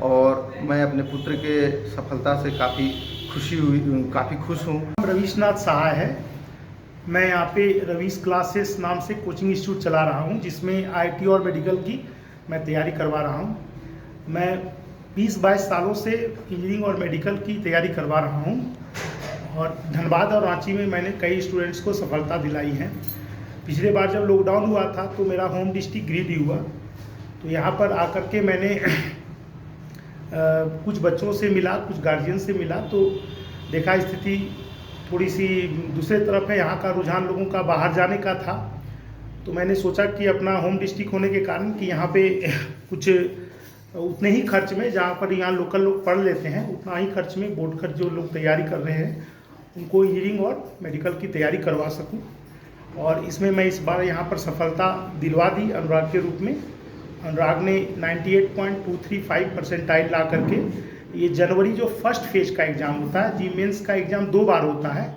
और मैं अपने पुत्र के सफलता से काफ़ी खुश हूँ। रवीशनाथ सहाय है। मैं यहाँ पे रवीश क्लासेस नाम से कोचिंग इंस्टीट्यूट चला रहा हूँ, जिसमें आईटी और मेडिकल की मैं तैयारी करवा रहा हूँ। मैं 20-22 सालों से इंजीनियरिंग और मेडिकल की तैयारी करवा रहा हूँ और धनबाद और रांची में मैंने कई स्टूडेंट्स को सफलता दिलाई है। पिछले बार जब लॉकडाउन हुआ था तो मेरा होम डिस्ट्रिक्ट गिरिडीह हुआ, तो यहाँ पर आकर के मैंने कुछ बच्चों से मिला, कुछ गार्जियन से मिला, तो देखा स्थिति थोड़ी सी दूसरे तरफ है। यहाँ का रुझान लोगों का बाहर जाने का था, तो मैंने सोचा कि अपना होम डिस्ट्रिक्ट होने के कारण कि यहाँ पे कुछ उतने ही खर्च में, जहाँ पर यहाँ लोकल लोग पढ़ लेते हैं उतना ही खर्च में बोर्ड खर्च जो लोग तैयारी कर रहे हैं उनको इंजीनियरिंग और मेडिकल की तैयारी करवा सकूँ। और इसमें मैं इस बार यहाँ पर सफलता दिलवा दी अनुराग के रूप में। अनुराग ने 98.235 परसेंटाइल ला करके, ये जनवरी जो फर्स्ट फेज का एग्ज़ाम होता है, जी मेंस का एग्ज़ाम 2 बार होता है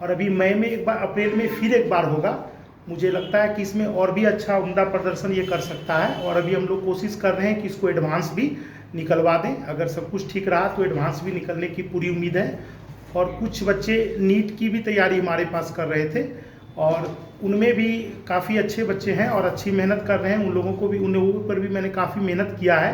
और अभी मई में एक बार, अप्रैल में फिर एक बार होगा। मुझे लगता है कि इसमें और भी अच्छा उम्दा प्रदर्शन ये कर सकता है और अभी हम लोग कोशिश कर रहे हैं कि इसको एडवांस भी निकलवा दें। अगर सब कुछ ठीक रहा तो एडवांस भी निकलने की पूरी उम्मीद है। और कुछ बच्चे नीट की भी तैयारी हमारे पास कर रहे थे और उनमें भी काफ़ी अच्छे बच्चे हैं और अच्छी मेहनत कर रहे हैं। उन लोगों को भी, उन लोगों पर भी मैंने काफ़ी मेहनत किया है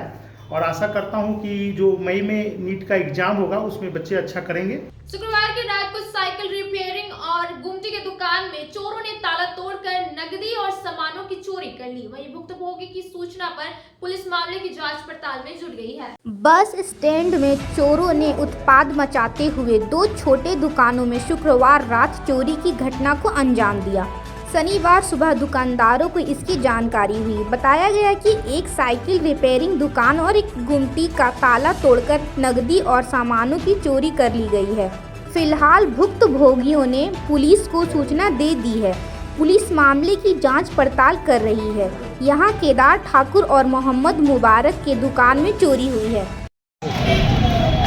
और आशा करता हूं कि जो मई में नीट का एग्जाम होगा उसमें बच्चे अच्छा करेंगे। शुक्रवार की रात को साइकिल रिपेयरिंग और गुमटी के दुकान में चोरों ने ताला तोड़कर नकदी और सामानों की चोरी कर ली। वहीं भुक्तभोगी की सूचना पर पुलिस मामले की जांच पड़ताल में जुट गई है। बस स्टैंड में चोरों ने उत्पात मचाते हुए 2 छोटे दुकानों में शुक्रवार रात चोरी की घटना को अंजाम दिया। शनिवार सुबह दुकानदारों को इसकी जानकारी हुई। बताया गया कि एक साइकिल रिपेयरिंग दुकान और एक गुमटी का ताला तोड़कर नकदी और सामानों की चोरी कर ली गई है। फिलहाल भुक्तभोगियों ने पुलिस को सूचना दे दी है। पुलिस मामले की जांच पड़ताल कर रही है। यहां केदार ठाकुर और मोहम्मद मुबारक के दुकान में चोरी हुई है।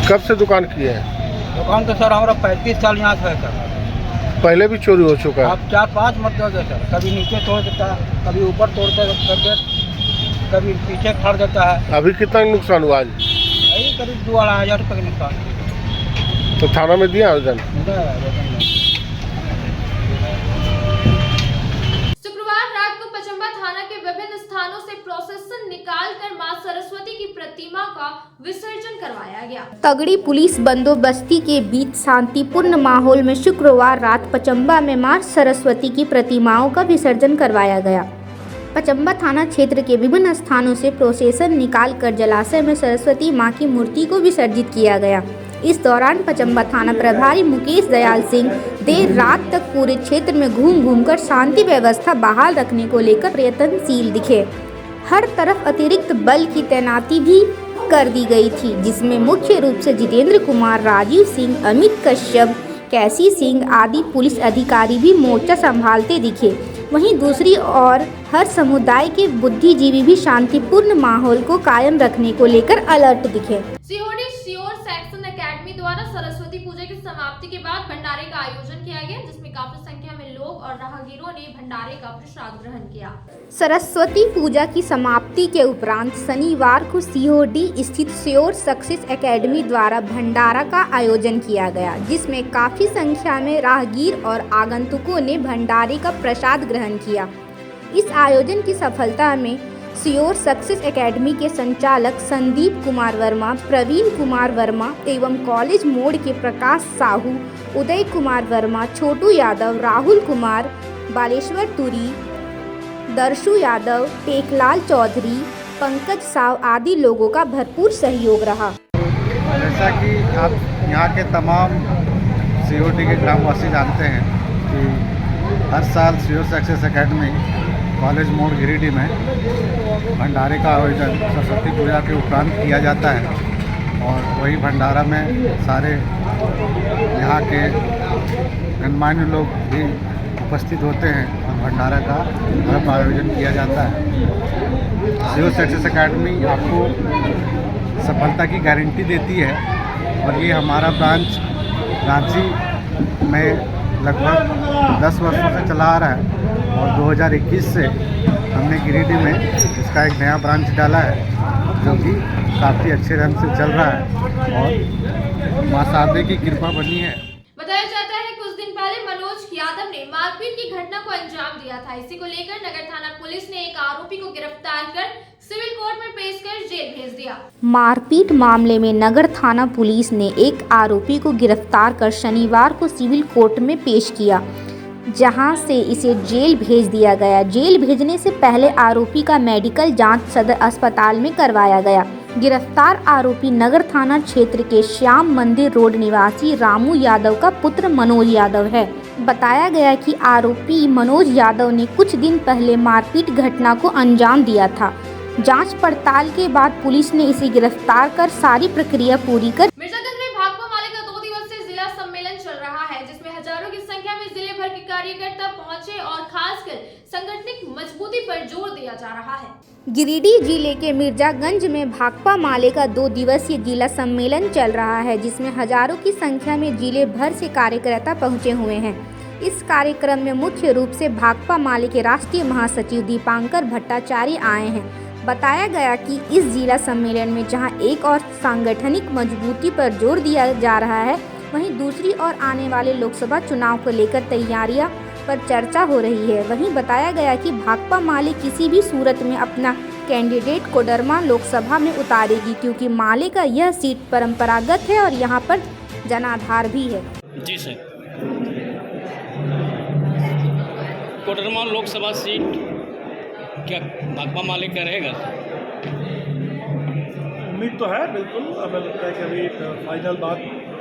कब से दुकान की है? दुकान तो सर हमारा 35 साल यहाँ से है सर। पहले भी चोरी हो चुका है? अब 4-5 मरतबा सर, कभी नीचे तोड़ देता है, कभी ऊपर तोड़ता है, कभी पीछे फाड़ देता है। अभी कितना नुकसान हुआ आज? यही करीब 2,500 रुपये का नुकसान। तो थाना में दिया आवेदन? शुक्रवार रात को पचम्बा थाना के विभिन्न स्थानों से प्रोसेसन निकालकर मां सरस्वती की प्रतिमा का विसर्जन करवाया गया। तगड़ी पुलिस बंदोबस्ती के बीच शांतिपूर्ण माहौल में शुक्रवार रात पचम्बा में मां सरस्वती की प्रतिमाओं का विसर्जन करवाया गया। पचम्बा थाना क्षेत्र के विभिन्न स्थानों से प्रोसेसन निकालकर जलाशय में सरस्वती मां की मूर्ति को विसर्जित किया गया। इस दौरान पचम्बा थाना प्रभारी मुकेश दयाल सिंह देर रात तक पूरे क्षेत्र में घूमकर शांति व्यवस्था बहाल रखने को लेकर प्रयत्नशील दिखे। हर तरफ अतिरिक्त बल की तैनाती भी कर दी गई थी, जिसमें मुख्य रूप से जितेंद्र कुमार, राजीव सिंह, अमित कश्यप, कैसी सिंह आदि पुलिस अधिकारी भी मोर्चा संभालते दिखे। वहीं दूसरी ओर हर समुदाय के बुद्धिजीवी भी शांतिपूर्ण माहौल को कायम रखने को लेकर अलर्ट दिखे। सीहोर सेक्शन एकेडमी द्वारा सरस्वती पूजा के समाप्ति के बाद भंडारे का आयोजन किया गया, जिसमें काफी संख्या में लोग और राहगीरों ने भंडारे का प्रसाद ग्रहण किया। सरस्वती पूजा की समाप्ति के उपरांत शनिवार को सीओडी स्थित श्योर सक्सेस एकेडमी द्वारा भंडारा का आयोजन किया गया, जिसमें काफी संख्या में राहगीर और आगंतुकों ने भंडारे का प्रसाद ग्रहण किया। इस आयोजन की सफलता में श्योर सक्सेस एकेडमी के संचालक संदीप कुमार वर्मा, प्रवीण कुमार वर्मा एवं कॉलेज मोड़ के प्रकाश साहू, उदय कुमार वर्मा, छोटू यादव, राहुल कुमार, बालेश्वर तुरी, दर्शु यादव, टेकलाल चौधरी, पंकज साव आदि लोगों का भरपूर सहयोग रहा। जैसा कि आप यहाँ के तमाम सीओडी के ग्रामवासी जानते हैं कि हर साल श्योर सक्सेस एकेडमी कॉलेज मोड़ गिरिडीह में भंडारे का आयोजन सरस्वती पूजा के उपरांत किया जाता है और वही भंडारा में सारे यहाँ के गणमान्य लोग भी उपस्थित होते हैं और भंडारा का भव्य आयोजन किया जाता है। श्योर सक्सेस एकेडमी आपको सफलता की गारंटी देती है और ये हमारा ब्रांच रांची में लगभग 10 वर्षों से चला आ रहा है और 2021 से हमने गिरिडीह में इसका एक नया ब्रांच डाला है जो कि काफ़ी अच्छे ढंग से चल रहा है और मां शारदे की कृपा बनी है। बताया जाता है कुछ दिन पहले मनोज यादव ने मारपीट की घटना को अंजाम दिया था। इसी को लेकर नगर थाना पुलिस ने एक आरोपी को गिरफ्तार कर सिविल कोर्ट में पेश कर जेल भेज दिया। मारपीट मामले में नगर थाना पुलिस ने एक आरोपी को गिरफ्तार कर शनिवार को सिविल कोर्ट में पेश किया, जहां से इसे जेल भेज दिया गया। जेल भेजने से पहले आरोपी का मेडिकल जांच सदर अस्पताल में करवाया गया। गिरफ्तार आरोपी नगर थाना क्षेत्र के श्याम मंदिर रोड निवासी रामू यादव का पुत्र मनोज यादव है। बताया गया कि आरोपी मनोज यादव ने कुछ दिन पहले मारपीट घटना को अंजाम दिया था। जांच पड़ताल के बाद पुलिस ने इसे गिरफ्तार कर सारी प्रक्रिया पूरी कर मिर्जागंज में भाकपा माले का 2 दिवसीय जिला सम्मेलन चल रहा है, जिसमें हजारों की संख्या में जिले भर के कार्यकर्ता पहुंचे और खासकर संगठनिक मजबूती पर जोर दिया जा रहा है। गिरिडीह जिले के मिर्जागंज में भाकपा माले का 2 दिवसीय जिला सम्मेलन चल रहा है, जिसमें हजारों की संख्या में जिले भर से कार्यकर्ता पहुंचे हुए हैं। इस कार्यक्रम में मुख्य रूप से भाकपा माले के राष्ट्रीय महासचिव दीपांकर भट्टाचार्य आए हैं। बताया गया कि इस जिला सम्मेलन में जहां एक और सांगठनिक मजबूती पर जोर दिया जा रहा है, वहीं दूसरी ओर आने वाले लोकसभा चुनाव को लेकर तैयारियां पर चर्चा हो रही है। वहीं बताया गया कि भाकपा माले किसी भी सूरत में अपना कैंडिडेट कोडरमा लोकसभा में उतारेगी, क्योंकि माले का यह सीट परंपरागत है और यहां पर जनाधार भी है। जी सर, कोडरमा लोकसभा सीट क्या भाकपा माले का रहेगा? उम्मीद तो है, बिल्कुल। हमें लगता है कि अभी फाइनल बात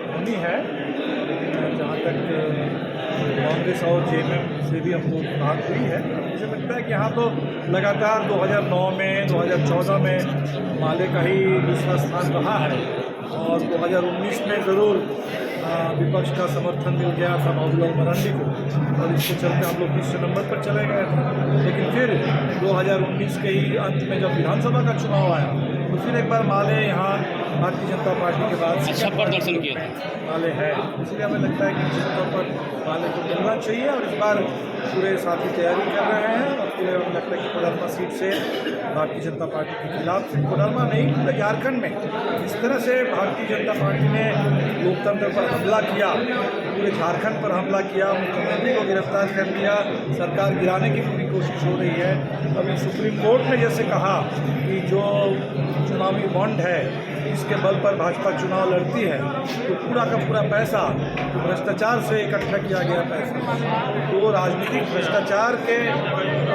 होनी है, लेकिन जहाँ तक कांग्रेस और जेएमएम से भी हमको बात हुई है, मुझे लगता है कि यहाँ तो लगातार 2009 में 2014 में माले का ही दूसरा स्थान रहा है और 2019 में ज़रूर विपक्ष का समर्थन मिल गया था बाबूलाल मरांडी को और इसके चलते हम लोग 20 नंबर पर चले गए थे। लेकिन फिर 2019 के ही अंत में जब विधानसभा का चुनाव आया तो फिर एक बार माले यहाँ भारतीय जनता पार्टी के बाद अच्छा प्रदर्शन किया माले है, इसलिए हमें लगता है कि निश्चित तौर पर माले को मिलना चाहिए और इस बार पूरे साथी तैयारी कर रहे हैं और पूरे हमें लगता है कि कोडरमा सीट से भारतीय जनता पार्टी के खिलाफ कोडरमा नहीं पूरे झारखंड में इस तरह से भारतीय जनता पार्टी ने लोकतंत्र पर हमला किया, पूरे झारखंड पर हमला किया, मुख्यमंत्री को गिरफ्तार कर लिया, सरकार गिराने की पूरी कोशिश हो रही है। अभी सुप्रीम कोर्ट ने जैसे कहा कि जो चुनावी बॉन्ड है इसके बल पर भाजपा चुनाव लड़ती है तो पूरा का पूरा पैसा भ्रष्टाचार से इकट्ठा किया गया पैसा, तो राजनीतिक भ्रष्टाचार के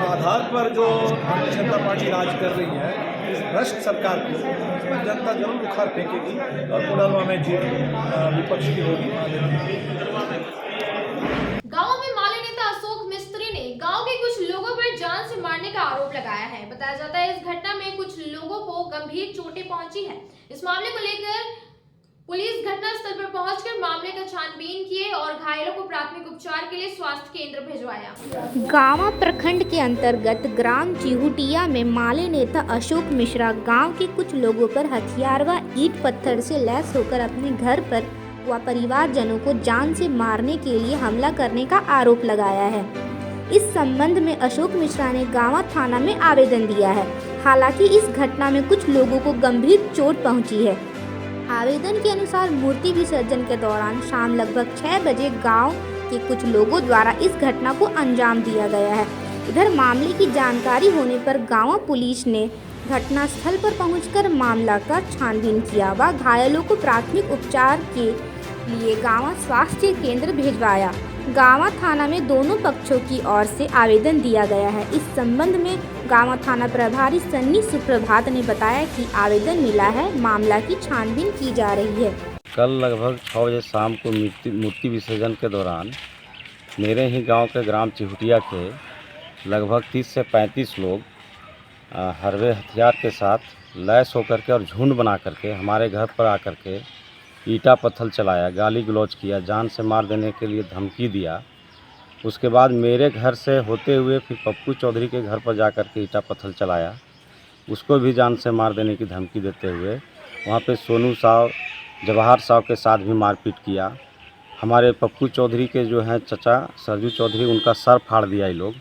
आधार पर जो भारतीय जनता पार्टी राज कर रही है, इस भ्रष्ट सरकार को जनता जरूर बुखार फेंकेगी और कोडरमा में जीत विपक्ष की होगी। गाँव में माले नेता अशोक मिस्त्री ने गांव के कुछ लोगों पर जान से मारने का आरोप लगाया है। बताया जाता है इस घटना में कुछ लोगों को गंभीर चोटें पहुंची है। इस मामले को लेकर पुलिस घटनास्थल पर पहुंचकर मामले का छानबीन किए और घायलों को प्राथमिक उपचार के लिए स्वास्थ्य केंद्र भिजवाया। गांवा प्रखंड के अंतर्गत ग्राम चिहुटिया में माले नेता अशोक मिश्रा गांव के कुछ लोगों पर हथियार व ईंट पत्थर से लैस होकर अपने घर पर व परिवारजनों को जान से मारने के लिए हमला करने का आरोप लगाया है। इस संबंध में अशोक मिश्रा ने गांवा थाना में आवेदन दिया है। हालांकि इस घटना में कुछ लोगों को गंभीर चोट पहुंची है। आवेदन के अनुसार मूर्ति विसर्जन के दौरान शाम लगभग 6 बजे गांव के कुछ लोगों द्वारा इस घटना को अंजाम दिया गया है। इधर मामले की जानकारी होने पर गांवा पुलिस ने घटनास्थल पर पहुंचकर मामला का छानबीन किया व घायलों को प्राथमिक उपचार के लिए गांवा स्वास्थ्य केंद्र भिजवाया। गांवा थाना में दोनों पक्षों की ओर से आवेदन दिया गया है। इस संबंध में गांवा थाना प्रभारी सन्नी सुप्रभात ने बताया कि आवेदन मिला है, मामला की छानबीन की जा रही है। कल लगभग 6 बजे शाम को मूर्ति विसर्जन के दौरान मेरे ही गांव के ग्राम चिहुटिया के लगभग 30 से 35 लोग हरवे हथियार के साथ लैस होकर के और झुंड बना करके हमारे घर पर आकर के ईटा पत्थर चलाया, गाली गलौज किया, जान से मार देने के लिए धमकी दिया। उसके बाद मेरे घर से होते हुए फिर पप्पू चौधरी के घर पर जाकर के ईटा पत्थर चलाया, उसको भी जान से मार देने की धमकी देते हुए वहाँ पे सोनू साव, जवाहर साव के साथ भी मारपीट किया। हमारे पप्पू चौधरी के जो हैं चचा सरजू चौधरी, उनका सर फाड़ दिया ये लोग।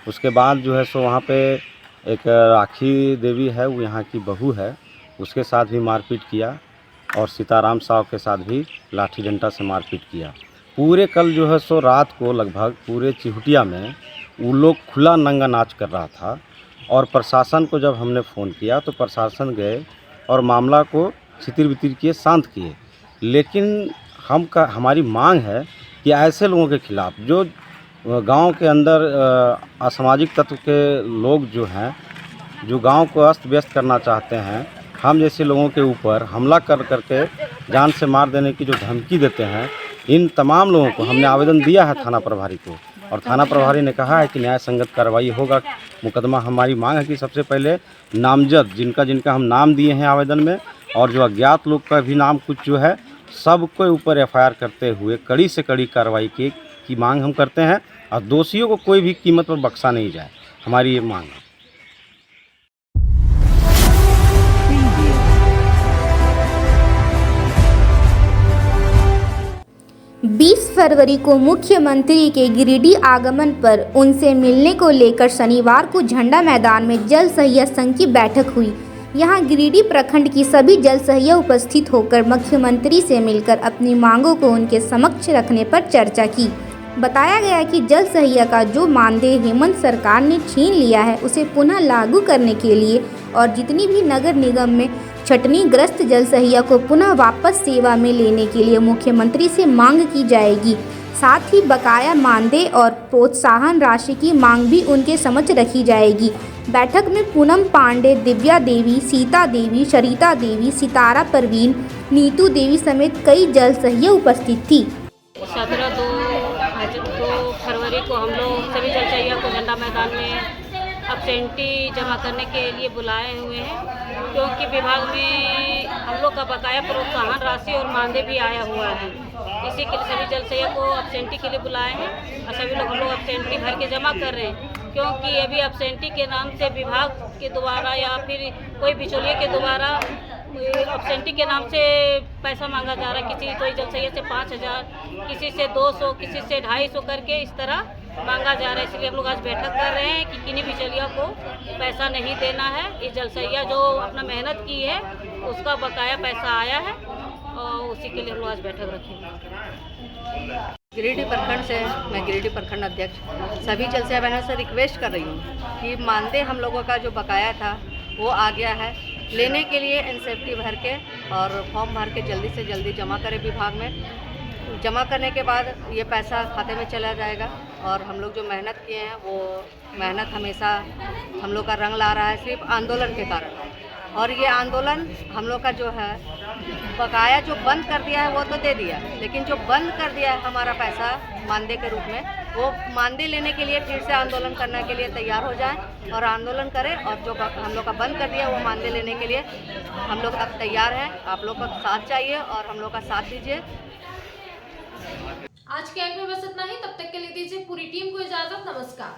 उसके बाद जो है सो वहाँ पे एक राखी देवी है, वो यहाँ की बहू है, उसके साथ भी मारपीट किया और सीताराम साव के साथ भी लाठी डंडा से मारपीट किया। पूरे कल जो है सो रात को लगभग पूरे चिहुटिया में वो लोग खुला नंगा नाच कर रहा था और प्रशासन को जब हमने फ़ोन किया तो प्रशासन गए और मामला को छितिर-बितिर किए, शांत किए। लेकिन हमारी मांग है कि ऐसे लोगों के खिलाफ़ जो गांव के अंदर असामाजिक तत्व के लोग जो हैं, जो गांव को अस्त व्यस्त करना चाहते हैं, हम जैसे लोगों के ऊपर हमला कर करके जान से मार देने की जो धमकी देते हैं, इन तमाम लोगों को हमने आवेदन दिया है थाना प्रभारी को और थाना प्रभारी ने कहा है कि न्याय संगत कार्रवाई होगा। मुकदमा हमारी मांग है कि सबसे पहले नामजद जिनका हम नाम दिए हैं आवेदन में और जो अज्ञात लोग का भी नाम कुछ जो है, सबके ऊपर FIR करते हुए कड़ी से कड़ी कार्रवाई की मांग हम करते हैं और दोषियों को कोई भी कीमत पर बख्शा नहीं जाए, हमारी ये मांग है। 20 फरवरी को मुख्यमंत्री के गिरिडीह आगमन पर उनसे मिलने को लेकर शनिवार को झंडा मैदान में जल सहिया संघ की बैठक हुई। यहां गिरिडीह प्रखंड की सभी जल सहिया उपस्थित होकर मुख्यमंत्री से मिलकर अपनी मांगों को उनके समक्ष रखने पर चर्चा की। बताया गया कि जल सहिया का जो मानदेय हेमंत सरकार ने छीन लिया है, उसे पुनः लागू करने के लिए और जितनी भी नगर निगम में छटनीग्रस्त जल सहिया को पुनः वापस सेवा में लेने के लिए मुख्यमंत्री से मांग की जाएगी। साथ ही बकाया मानदेय और प्रोत्साहन राशि की मांग भी उनके समक्ष रखी जाएगी। बैठक में पूनम पांडे, दिव्या देवी, सीता देवी, सरिता देवी, सितारा परवीन, नीतू देवी समेत कई जल सहिया उपस्थित थी। 17 फरवरी को हम लोग सभी जल सहिया को झंडा मैदान में अब्सेंटी जमा करने के लिए बुलाए हुए हैं, क्योंकि विभाग में हम लोग का बकाया प्रोत्साहन राशि और मानदेय भी आया हुआ है। इसी के लिए सभी जल सहिया को अब्सेंटी के लिए बुलाए हैं और सभी लोग हम लोग अब्सेंटी भर के जमा कर रहे हैं, क्योंकि अभी अब्सेंटी के नाम से विभाग के द्वारा या फिर कोई बिचौलिए के द्वारा अब्सेंटी के नाम से पैसा मांगा जा रहा है। किसी कोई जल सहिया से 5000, किसी से 200, किसी से 250 करके इस तरह मांगा जा रहा है। इसलिए हम लोग आज बैठक कर रहे हैं कि किन्हीं बिचौलिया को पैसा नहीं देना है। ये जल सहिया जो अपना मेहनत की है उसका बकाया पैसा आया है और उसी के लिए हम लोग आज बैठक रखेंगे। गिरिडीह प्रखंड से मैं गिरिडीह प्रखंड अध्यक्ष सभी जल सहिया बहनों से रिक्वेस्ट कर रही हूँ कि मानदेय हम लोगों का जो बकाया था वो आ गया है। लेने के लिए एनसेफ्टी भर के और फॉर्म भर के जल्दी से जल्दी जमा करें विभाग में। जमा करने के बाद ये पैसा खाते में चला जाएगा और हम लोग जो मेहनत किए हैं वो मेहनत हमेशा हम लोग का रंग ला रहा है सिर्फ आंदोलन के कारण। और ये आंदोलन हम लोग का जो है बकाया जो बंद कर दिया है वो तो दे दिया, लेकिन जो बंद कर दिया है हमारा पैसा मानदेय के रूप में, वो मानदेय लेने के लिए फिर से आंदोलन करने के लिए तैयार हो जाएं और आंदोलन करें। और जो हम लोग का बंद कर दिया वो मानदेय लेने के लिए हम लोग अब तैयार हैं। आप लोग का साथ चाहिए और हम लोग का साथ दीजिए। आज के अंक में बस इतना ही। तब तक के लिए दीजिए पूरी टीम को इजाजत। नमस्कार।